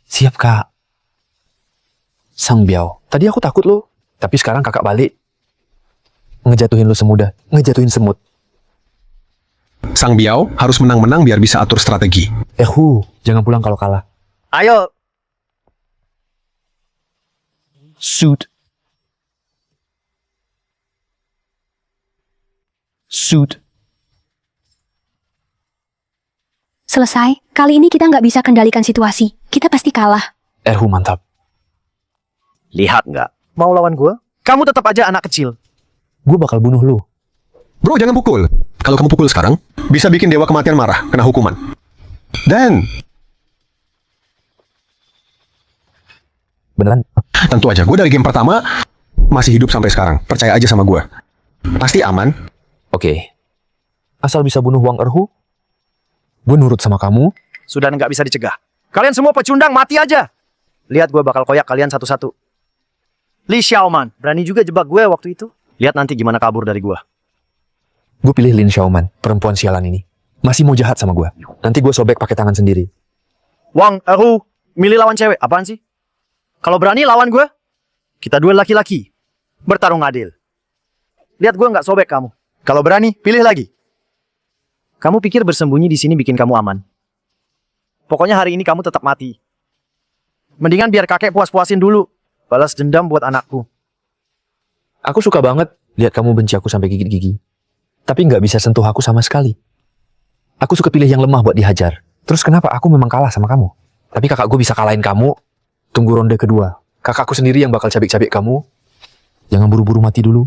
Siap, Kak. Sang Biao. Tadi aku takut lo. Tapi sekarang kakak balik. Ngejatuhin lu semudah. Ngejatuhin semut. Sang Biao harus menang-menang biar bisa atur strategi. Jangan pulang kalau kalah. Ayo. Shoot. Shoot. Selesai. Kali ini kita nggak bisa kendalikan situasi. Kita pasti kalah. Mantap. Lihat nggak? Mau lawan gue? Kamu tetap aja anak kecil. Gue bakal bunuh lu. Bro, jangan pukul. Kalau kamu pukul sekarang, bisa bikin Dewa Kematian marah, kena hukuman. Dan Beneran? tentu aja, gue dari game pertama masih hidup sampai sekarang. Percaya aja sama gue. Pasti aman. Oke. Asal bisa bunuh Wang Erhu, gue nurut sama kamu. Sudah nggak bisa dicegah. Kalian semua pecundang, mati aja. Lihat gue bakal koyak kalian satu-satu. Li Xiaoman, berani juga jebak gue waktu itu. Lihat nanti gimana kabur dari gue. Gue pilih Lin Xiaoman, perempuan sialan ini. Masih mau jahat sama gue. Nanti gue sobek pakai tangan sendiri. Wang Erhu, milih lawan cewek, apaan sih? Kalau berani lawan gue, kita duel laki-laki. Bertarung adil. Lihat gue nggak sobek kamu. Kalau berani, pilih lagi. Kamu pikir bersembunyi di sini bikin kamu aman? Pokoknya hari ini kamu tetap mati. Mendingan biar kakek puas-puasin dulu. Balas dendam buat anakku. Aku suka banget lihat kamu benci aku sampai gigit gigi. tapi nggak bisa sentuh aku sama sekali. Aku suka pilih yang lemah buat dihajar. Terus kenapa aku memang kalah sama kamu? Tapi kakak gue bisa kalahin kamu. Tunggu ronde kedua. Kakakku sendiri yang bakal cabik-cabik kamu. Jangan buru-buru mati dulu.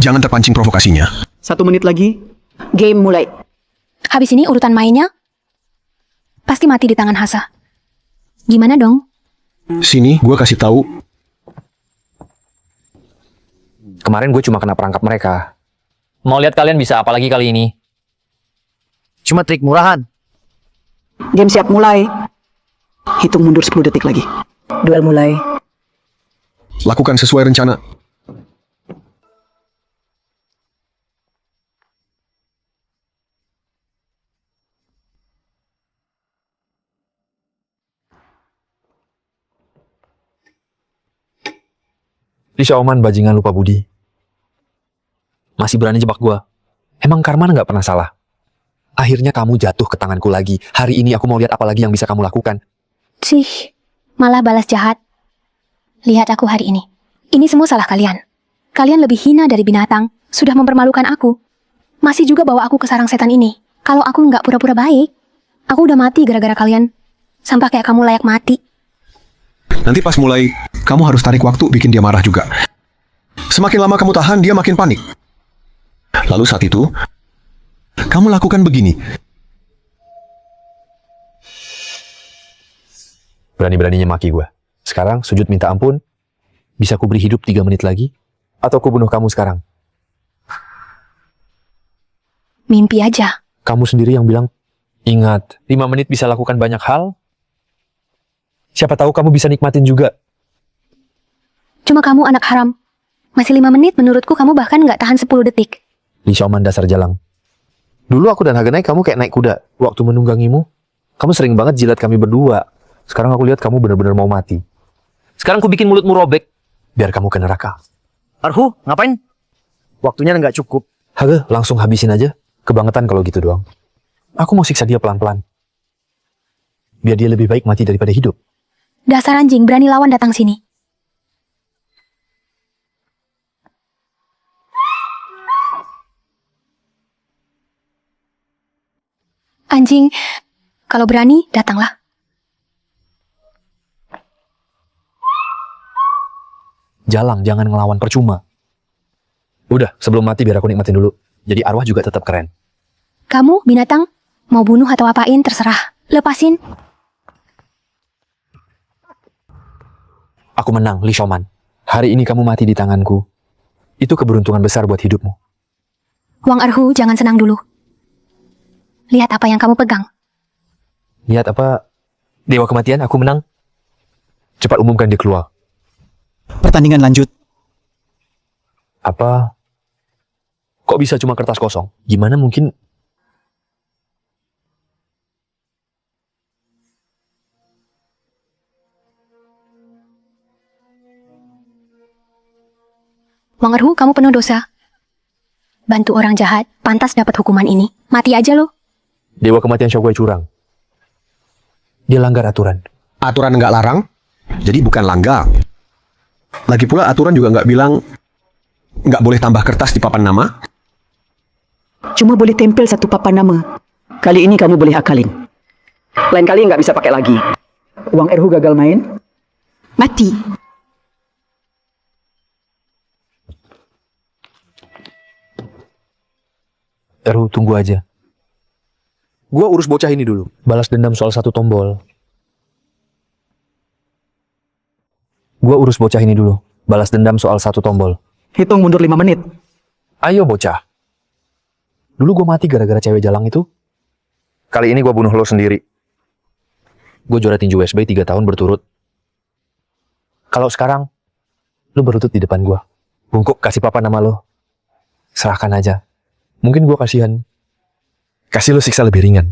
Jangan terpancing provokasinya. 1 menit lagi, game mulai. Habis ini urutan mainnya pasti mati di tangan Hasa. Gimana dong? Sini, gue kasih tahu. Kemarin gue cuma kena perangkap mereka. Mau lihat kalian bisa apa lagi kali ini? Cuma trik murahan. Game siap mulai. Hitung mundur 10 detik lagi. Duel mulai. Lakukan sesuai rencana. Li Xiaoman bajingan lupa budi. Masih berani jebak gua. Emang Karman nggak pernah salah. Akhirnya kamu jatuh ke tanganku lagi. Hari ini aku mau lihat apa lagi yang bisa kamu lakukan. Cih, malah balas jahat. Lihat aku hari ini. Ini semua salah kalian. Kalian lebih hina dari binatang. Sudah mempermalukan aku. Masih juga bawa aku ke sarang setan ini. Kalau aku nggak pura-pura baik, aku udah mati gara-gara kalian. Sampai kayak kamu layak mati. Nanti pas mulai, kamu harus tarik waktu bikin dia marah juga. Semakin lama kamu tahan, dia makin panik. Lalu saat itu, kamu lakukan begini. Berani-beraninya maki gua. Sekarang sujud minta ampun. Bisa ku beri hidup 3 menit lagi? Atau ku bunuh kamu sekarang? Mimpi aja. Kamu sendiri yang bilang, ingat, 5 menit bisa lakukan banyak hal. Siapa tahu kamu bisa nikmatin juga. Cuma kamu anak haram. Masih 5 menit menurutku kamu bahkan nggak tahan 10 detik. Li Xiaoman dasar jalang. Dulu aku dan Hagenai kamu kayak naik kuda. Waktu menunggangimu, kamu sering banget jilat kami berdua. Sekarang aku lihat kamu benar-benar mau mati. Sekarang aku bikin mulutmu robek, biar kamu ke neraka. Arhu, ngapain? Waktunya nggak cukup. Hage, langsung habisin aja. Kebangetan kalau gitu doang. Aku mau siksa dia pelan-pelan. Biar dia lebih baik mati daripada hidup. Dasar anjing, berani lawan datang sini. Anjing, kalau berani, datanglah. Jalang, jangan ngelawan percuma. Udah, sebelum mati biar aku nikmatin dulu. Jadi arwah juga tetap keren. Kamu, binatang, mau bunuh atau apain, terserah. Lepasin. Aku menang, Li Xiaoman. Hari ini kamu mati di tanganku. Itu keberuntungan besar buat hidupmu. Wang Erhu, jangan senang dulu. Lihat apa yang kamu pegang. Lihat apa? Dewa kematian, aku menang. Cepat umumkan dia keluar. Pertandingan lanjut. Apa? Kok bisa cuma kertas kosong? Gimana mungkin? Wang Erhu, kamu penuh dosa. Bantu orang jahat, pantas dapat hukuman ini. Mati aja lo. Dewa kematian Xiaoguai curang. Dia langgar aturan. Aturan nggak larang, jadi bukan langgar. Lagi pula aturan juga nggak bilang nggak boleh tambah kertas di papan nama. Cuma boleh tempel 1 papan nama. Kali ini kamu boleh akalin. Lain kali nggak bisa pakai lagi. Wang Erhu gagal main. Mati. Erhu, tunggu aja. Gua urus bocah ini dulu. Balas dendam soal 1 tombol. Gua urus bocah ini dulu. Balas dendam soal 1 tombol. Hitung mundur 5 menit. Ayo bocah. Dulu gua mati gara-gara cewek jalang itu. Kali ini gua bunuh lo sendiri. Gua juara tinju WSB 3 tahun berturut. Kalau sekarang, lo berlutut di depan gua. Bungkuk kasih papa nama lo. Serahkan aja. Mungkin gua kasihan. Kasih lo siksa lebih ringan.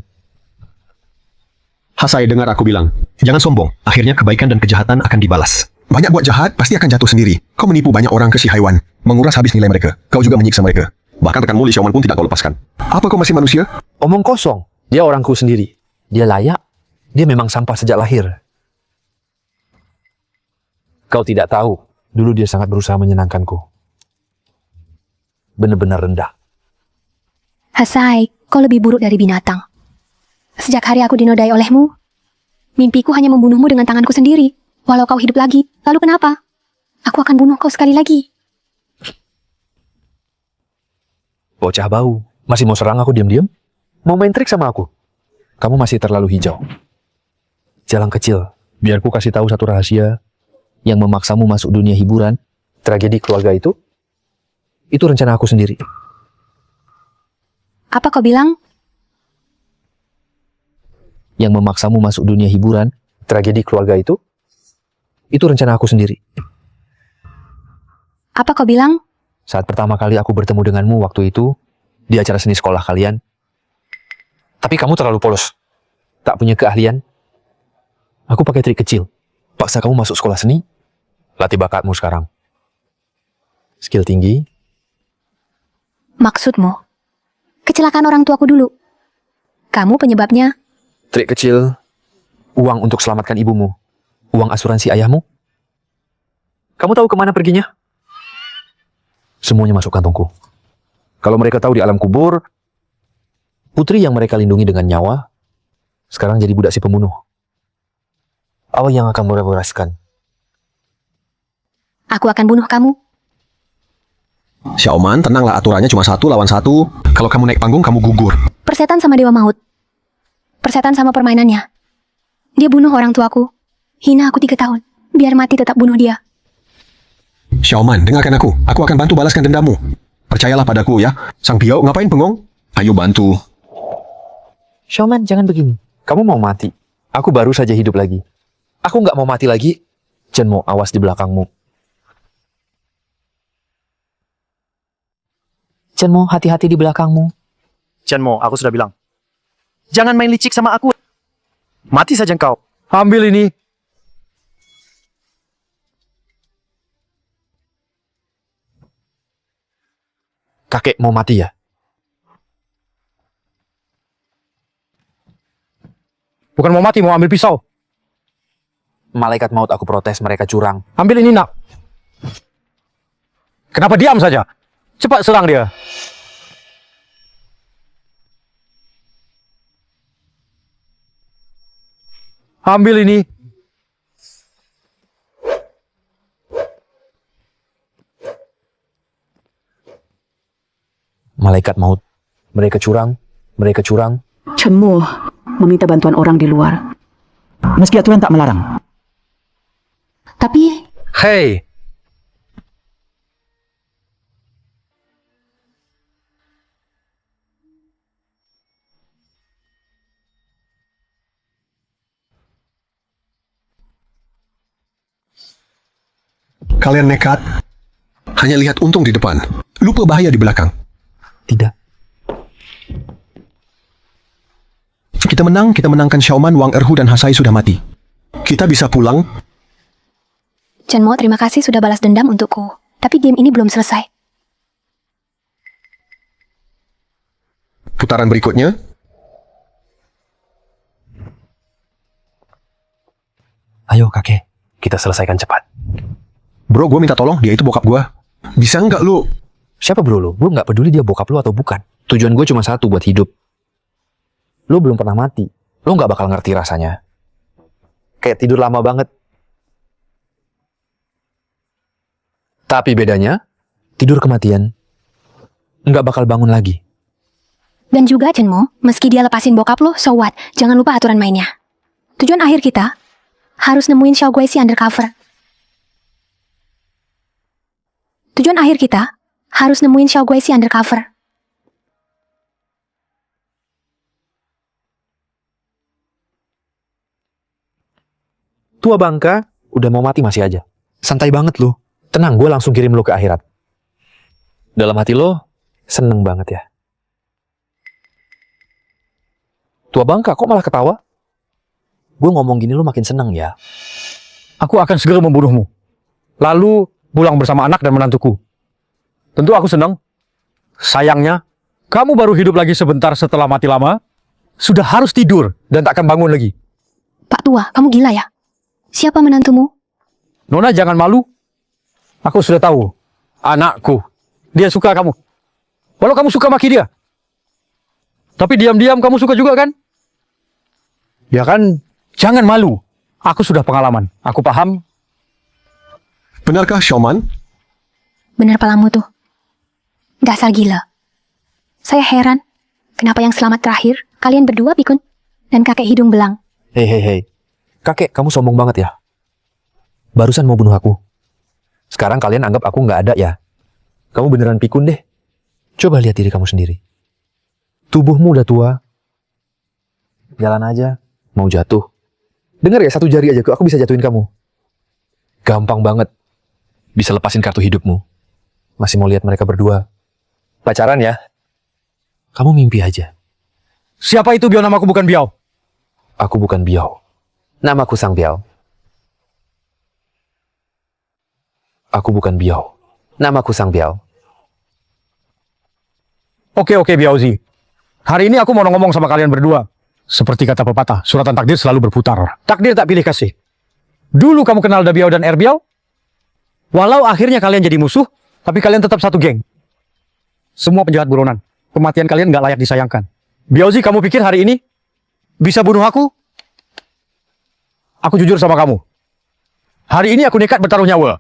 Hasai, dengar aku bilang, jangan sombong. Akhirnya kebaikan dan kejahatan akan dibalas. Banyak buat jahat, pasti akan jatuh sendiri. Kau menipu banyak orang ke si Haiwan, menguras habis nilai mereka. Kau juga menyiksa mereka. Bahkan rekanmu Li Xiaoman pun tidak kau lepaskan. Apa kau masih manusia? Omong kosong. Dia orangku sendiri. Dia layak. Dia memang sampah sejak lahir. Kau tidak tahu. Dulu dia sangat berusaha menyenangkanku. Benar-benar rendah. Hasai, kau lebih buruk dari binatang. Sejak hari aku dinodai olehmu, mimpiku hanya membunuhmu dengan tanganku sendiri. Walau kau hidup lagi, lalu kenapa? Aku akan bunuh kau sekali lagi. Bocah bau, masih mau serang aku diam-diam? Mau main trik sama aku? Kamu masih terlalu hijau. Jalan kecil, biar ku kasih tahu satu rahasia yang memaksamu masuk dunia hiburan, tragedi keluarga itu rencana aku sendiri. Apa kau bilang? Yang memaksamu masuk dunia hiburan, tragedi keluarga itu rencana aku sendiri. Apa kau bilang? Saat pertama kali aku bertemu denganmu waktu itu, di acara seni sekolah kalian. Tapi kamu terlalu polos. Tak punya keahlian. Aku pakai trik kecil. Paksa kamu masuk sekolah seni, latih bakatmu sekarang. Skill tinggi. Maksudmu? Kecelakaan orang tuaku dulu. Kamu penyebabnya? Trik kecil. Uang untuk selamatkan ibumu. Uang asuransi ayahmu. Kamu tahu kemana perginya? Semuanya masuk kantongku. Kalau mereka tahu di alam kubur, putri yang mereka lindungi dengan nyawa, sekarang jadi budak si pembunuh. Apa yang akan mereka beraskan? Aku akan bunuh kamu. Xiaoman, tenanglah, aturannya cuma 1 lawan 1. Kalau kamu naik panggung, kamu gugur. Persetan sama Dewa Maut. Persetan sama permainannya. Dia bunuh orang tuaku. Hina aku 3 tahun. Biar mati tetap bunuh dia. Xiaoman, dengarkan aku. Aku akan bantu balaskan dendamu. Percayalah padaku ya. Sang Piao, ngapain bengong? Ayo bantu. Xiaoman, jangan begini. Kamu mau mati. Aku baru saja hidup lagi. Aku nggak mau mati lagi. Chenmo, awas di belakangmu. Chenmo, hati-hati di belakangmu. Chenmo, aku sudah bilang. Jangan main licik sama aku. Mati saja engkau. Ambil ini. Kakek mau mati ya? Bukan mau mati, mau ambil pisau. Malaikat maut aku protes, mereka curang. Ambil ini, nak. Kenapa diam saja? Cepat serang dia. Ambil ini. Malaikat maut. Mereka curang. Mereka curang. Chenmo meminta bantuan orang di luar. Meski aturan tak melarang. Tapi Hei. Kalian nekat. Hanya lihat untung di depan. Lupa bahaya di belakang. Tidak. Kita menangkan Xiaoman, Wang Erhu, dan Hasai sudah mati. Kita bisa pulang. Chenmo, terima kasih sudah balas dendam untukku. Tapi game ini belum selesai. Putaran berikutnya. Ayo kakek, kita selesaikan cepat. Bro, gue minta tolong, dia itu bokap gue. Bisa nggak lu? Siapa bro lu? Gue nggak peduli dia bokap lu atau bukan. Tujuan gue cuma satu, buat hidup. Lu belum pernah mati. Lu nggak bakal ngerti rasanya. Kayak tidur lama banget. Tapi bedanya, tidur kematian nggak bakal bangun lagi. Dan juga Chenmo, meski dia lepasin bokap lo, so what? Jangan lupa aturan mainnya. Tujuan akhir kita harus nemuin Xiao Guixi undercover. Tujuan akhir kita harus nemuin Xiao Guixi undercover. Tua bangka, udah mau mati masih aja. Santai banget lu. Tenang, gue langsung kirim lu ke akhirat. Dalam hati lo, seneng banget ya. Tua bangka, kok malah ketawa? Gue ngomong gini lu makin seneng ya. Aku akan segera membunuhmu. Lalu pulang bersama anak dan menantuku. Tentu aku senang. Sayangnya, kamu baru hidup lagi sebentar setelah mati lama. Sudah harus tidur dan tak akan bangun lagi. Pak Tua, kamu gila ya? Siapa menantumu? Nona, jangan malu. Aku sudah tahu. Anakku. Dia suka kamu. Walau kamu suka maki dia. Tapi diam-diam kamu suka juga kan? Ya kan, jangan malu. Aku sudah pengalaman. Aku paham. Benarkah Xiaoman? Bener palamu tuh. Dasar gila. Saya heran, kenapa yang selamat terakhir kalian berdua pikun dan kakek hidung belang. Hei. Kakek, kamu sombong banget ya? Barusan mau bunuh aku. Sekarang kalian anggap aku nggak ada ya? Kamu beneran pikun deh. Coba lihat diri kamu sendiri. Tubuhmu udah tua. Jalan aja, mau jatuh. Dengar ya, 1 jari aja aku bisa jatuhin kamu. Gampang banget. Bisa lepasin kartu hidupmu. Masih mau lihat mereka berdua. Pacaran ya? Kamu mimpi aja. Siapa itu Biao? Namaku bukan Biao. Aku bukan Biao. Namaku Sang Biao. Aku bukan Biao. Namaku Sang Biao. Oke, Biaozi. Hari ini aku mau ngomong sama kalian berdua. Seperti kata pepatah, suratan takdir selalu berputar. Takdir tak pilih kasih. Dulu kamu kenal Dabiao dan Erbiao. Walau akhirnya kalian jadi musuh, tapi kalian tetap satu geng. Semua penjahat buronan. Kematian kalian nggak layak disayangkan. Biaozi, kamu pikir hari ini bisa bunuh aku? Aku jujur sama kamu. Hari ini aku nekat bertaruh nyawa.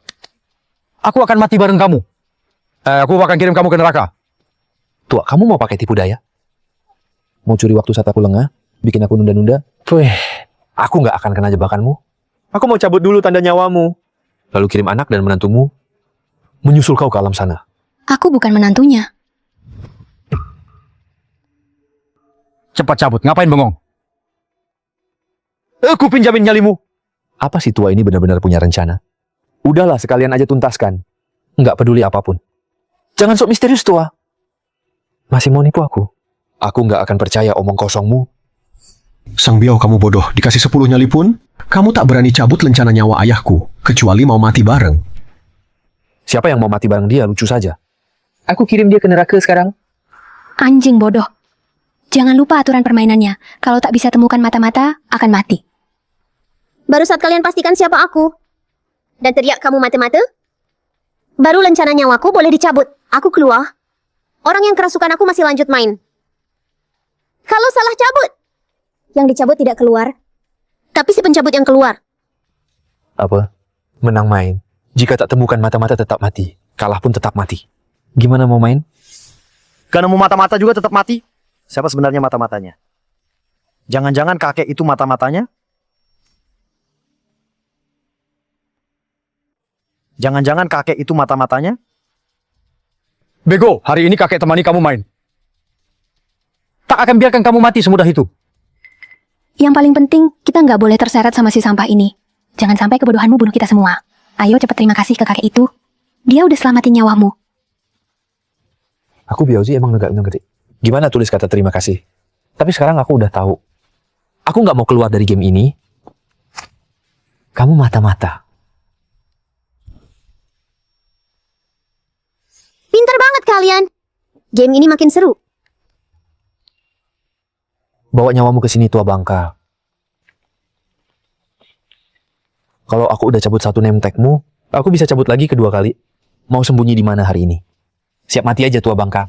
Aku akan mati bareng kamu. Aku akan kirim kamu ke neraka. Tua, kamu mau pakai tipu daya? Mau curi waktu saat aku lengah? Bikin aku nunda-nunda? Aku nggak akan kena jebakanmu. Aku mau cabut dulu tanda nyawamu. Lalu kirim anak dan menantumu menyusul kau ke alam sana. Aku bukan menantunya. Cepat cabut, ngapain bengong? Aku pinjamin nyalimu. Apa si tua ini benar-benar punya rencana? Udahlah, sekalian aja tuntaskan. Nggak peduli apapun. Jangan sok misterius, tua. Masih mau nipu aku? Aku nggak akan percaya omong kosongmu. Sang Biao, kamu bodoh. Dikasih 10 nyali pun, kamu tak berani cabut lencana nyawa ayahku, kecuali mau mati bareng. Siapa yang mau mati bareng dia? Lucu saja. Aku kirim dia ke neraka sekarang. Anjing bodoh. Jangan lupa aturan permainannya. Kalau tak bisa temukan mata-mata, akan mati. Baru saat kalian pastikan siapa aku dan teriak kamu mata-mata, baru lencana nyawaku boleh dicabut. Aku keluar. Orang yang kerasukan aku masih lanjut main. Kalau salah cabut, yang dicabut tidak keluar, tapi si pencabut yang keluar. Apa? Menang main. Jika tak temukan mata-mata tetap mati. Kalah pun tetap mati. Gimana mau main? Karena mau mata-mata juga tetap mati. Siapa sebenarnya mata-matanya? Jangan-jangan kakek itu mata-matanya? Jangan-jangan kakek itu mata-matanya? Bego, hari ini kakek temani kamu main. Tak akan biarkan kamu mati semudah itu. Yang paling penting, kita nggak boleh terseret sama si sampah ini. Jangan sampai kebodohanmu bunuh kita semua. Ayo cepat terima kasih ke kakek itu. Dia udah selamatin nyawamu. Aku Biaozi emang nggak ngerti. Gimana tulis kata terima kasih? Tapi sekarang aku udah tahu. Aku nggak mau keluar dari game ini. Kamu mata-mata. Pintar banget kalian. Game ini makin seru. Bawa nyawamu ke sini, tua bangka. Kalau aku udah cabut 1 name tag-mu, aku bisa cabut lagi kedua kali. Mau sembunyi di mana hari ini? Siap mati aja, tua bangka.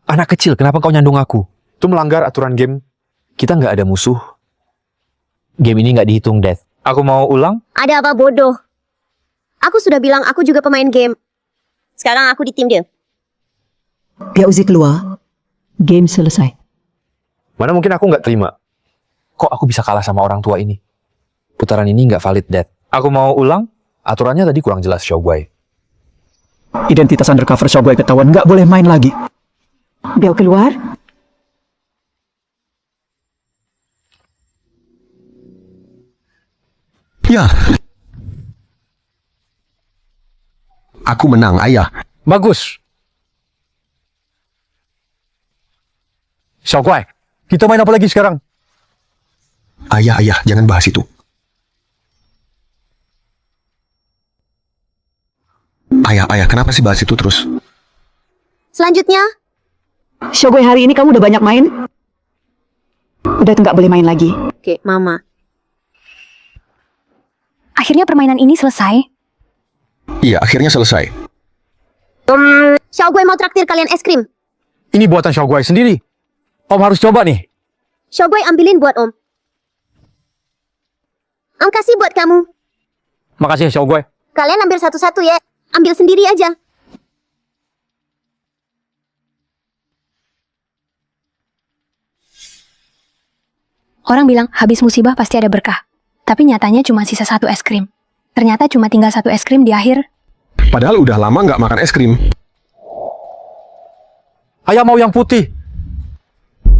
Anak kecil, kenapa kau nyandung aku? Itu melanggar aturan game. Kita nggak ada musuh. Game ini nggak dihitung death. Aku mau ulang? Ada apa bodoh? Aku sudah bilang aku juga pemain game. Sekarang aku di tim dia. Biaozi keluar. Game selesai. Mana mungkin aku nggak terima. Kok aku bisa kalah sama orang tua ini? Putaran ini nggak valid death. Aku mau ulang? Aturannya tadi kurang jelas, Xiaoguai. Identitas undercover Xiaoguai ketahuan, nggak boleh main lagi. Biao keluar. Ya. Aku menang, ayah. Bagus. Xiaoguai, kita main apa lagi sekarang? Ayah, jangan bahas itu. Ayah, kenapa sih bahas itu terus? Selanjutnya, Xiaoguai, hari ini kamu udah banyak main. Udah nggak boleh main lagi. oke, Mama. Akhirnya permainan ini selesai. Iya, akhirnya selesai. Xiaoguai mau traktir kalian es krim. Ini buatan Xiaoguai sendiri. Om harus coba nih. Xiaoguai ambilin buat Om. Om kasih buat kamu. Makasih Xiaoguai. Kalian ambil satu-satu ya. Ambil sendiri aja. Orang bilang habis musibah pasti ada berkah. Tapi nyatanya cuma sisa 1 es krim. Ternyata cuma tinggal 1 es krim di akhir. Padahal udah lama nggak makan es krim. Ayah mau yang putih.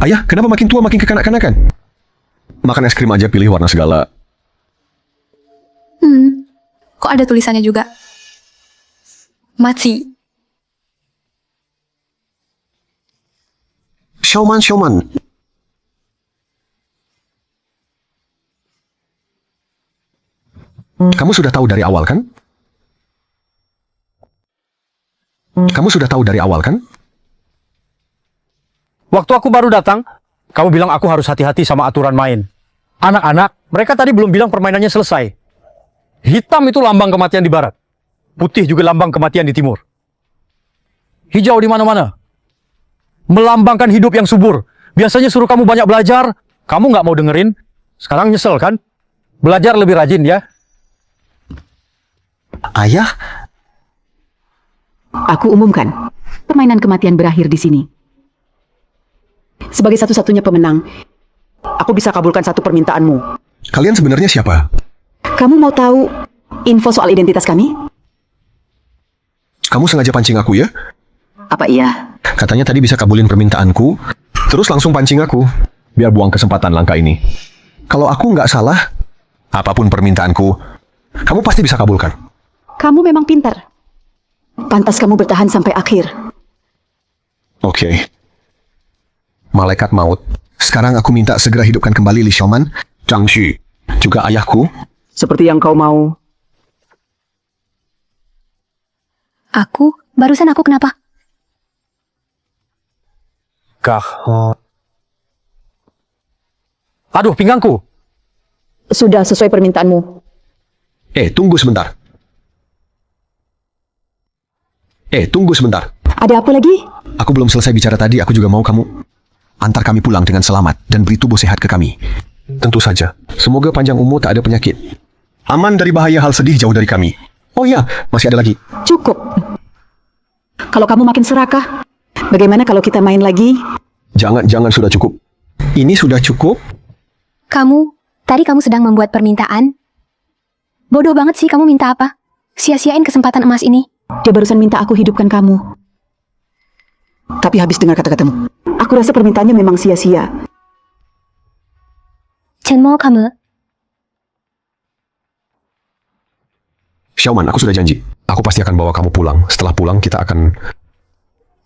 Ayah, kenapa makin tua makin kekanak-kanakan? Makan es krim aja pilih warna segala. Kok ada tulisannya juga? Maci. Xiaoman. Kamu sudah tahu dari awal kan? Waktu aku baru datang, kamu bilang aku harus hati-hati sama aturan main. Anak-anak, mereka tadi belum bilang permainannya selesai. Hitam itu lambang kematian di barat. Putih juga lambang kematian di timur. Hijau di mana-mana. Melambangkan hidup yang subur. Biasanya suruh kamu banyak belajar, kamu nggak mau dengerin. Sekarang nyesel kan? Belajar lebih rajin ya. Ayah, Aku umumkan, permainan kematian berakhir di sini. Sebagai satu-satunya pemenang, aku bisa kabulkan satu permintaanmu. kalian sebenarnya siapa? Kamu mau tahu info soal identitas kami? Kamu sengaja pancing aku ya? Apa iya? Katanya tadi bisa kabulin permintaanku, terus langsung pancing aku, biar buang kesempatan langka ini. Kalau aku nggak salah, apapun permintaanku, kamu pasti bisa kabulkan. Kamu memang pintar. Pantas kamu bertahan sampai akhir. Oke. Malaikat maut, sekarang aku minta segera hidupkan kembali Li Xiaoman, Zhang Xu, juga ayahku. Seperti yang kau mau. Barusan aku kenapa? Aduh, pinggangku. Sudah sesuai permintaanmu. Tunggu sebentar. Tunggu sebentar. Ada apa lagi? Aku belum selesai bicara tadi, aku juga mau kamu antar kami pulang dengan selamat dan beri tubuh sehat ke kami. Tentu saja. Semoga panjang umur, tak ada penyakit. Aman dari bahaya hal sedih, jauh dari kami. Oh iya, masih ada lagi. Cukup. Kalau kamu makin serakah, bagaimana kalau kita main lagi? Jangan sudah cukup. Ini sudah cukup? Tadi kamu sedang membuat permintaan. Bodoh banget sih kamu minta apa? Sia-siain kesempatan emas ini. Dia barusan minta aku hidupkan kamu. Tapi habis dengar kata-katamu, aku rasa permintaannya memang sia-sia. Chen Mo kamu. Xiaoman, aku sudah janji. Aku pasti akan bawa kamu pulang. Setelah pulang, kita akan...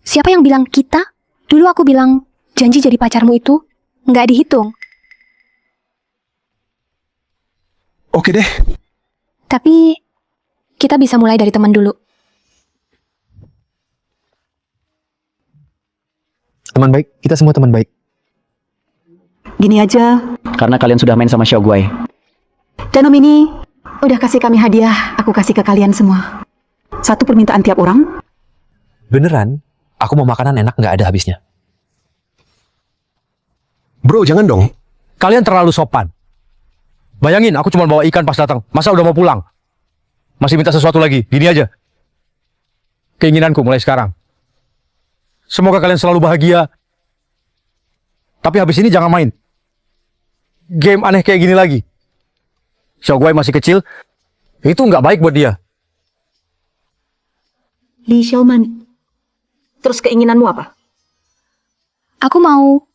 Siapa yang bilang kita? Dulu aku bilang janji jadi pacarmu itu nggak dihitung. Oke deh. Tapi kita bisa mulai dari teman dulu. Teman baik, kita semua teman baik. Gini aja, Karena kalian sudah main sama Xiaoguai. dan Om ini udah kasih kami hadiah, aku kasih ke kalian semua. Satu permintaan tiap orang. Beneran, aku mau makanan enak nggak ada habisnya. Bro, jangan dong. Kalian terlalu sopan. Bayangin, aku cuma bawa ikan pas datang. Masa udah mau pulang? Masih minta sesuatu lagi. Gini aja. Keinginanku mulai sekarang. Semoga kalian selalu bahagia. Tapi habis ini jangan main game aneh kayak gini lagi. Xiaoguai masih kecil. Itu nggak baik buat dia. Li Xiaoman, terus keinginanmu apa? Aku mau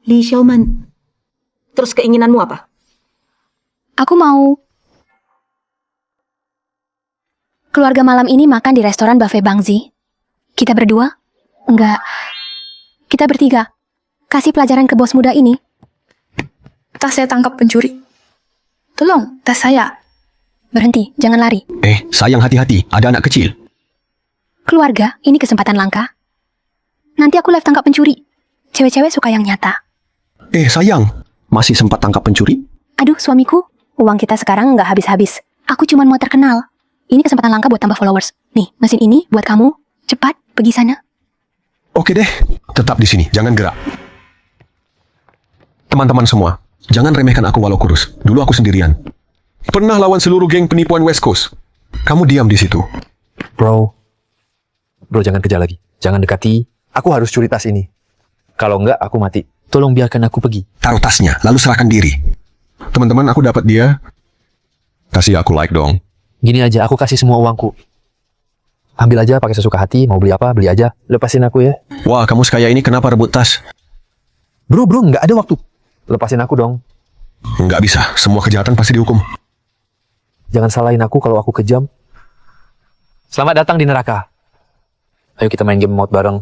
Li Xiaoman, terus keinginanmu apa? keluarga malam ini makan di restoran buffet Bangzi. Kita berdua? Enggak. Kita bertiga. Kasih pelajaran ke bos muda ini. Tas saya tangkap pencuri. Tolong, tas saya. Berhenti, jangan lari. Sayang, hati-hati. Ada anak kecil. Keluarga, ini kesempatan langka. Nanti aku live tangkap pencuri. Cewek-cewek suka yang nyata. Sayang. Masih sempat tangkap pencuri? Aduh, suamiku. Uang kita sekarang nggak habis-habis. Aku cuma mau terkenal. Ini kesempatan langka buat tambah followers. Nih, mesin ini buat kamu. Cepat, pergi sana. Oke deh, tetap di sini, jangan gerak. Teman-teman semua, jangan remehkan aku walau kurus. Dulu aku sendirian. Pernah lawan seluruh geng penipuan West Coast. Kamu diam di situ. Bro, jangan kejar lagi. Jangan dekati. Aku harus curi tas ini. Kalau enggak, aku mati. Tolong biarkan aku pergi. Taruh tasnya, lalu serahkan diri. Teman-teman, aku dapat dia. Kasih aku like dong. Gini aja, aku kasih semua uangku. Ambil aja pakai sesuka hati, mau beli apa, beli aja. Lepasin aku ya. Wah, kamu sekaya ini kenapa rebut tas? Bro, nggak ada waktu. Lepasin aku dong. Nggak bisa, semua kejahatan pasti dihukum. Jangan salahin aku kalau aku kejam. Selamat datang di neraka. Ayo kita main game mode bareng.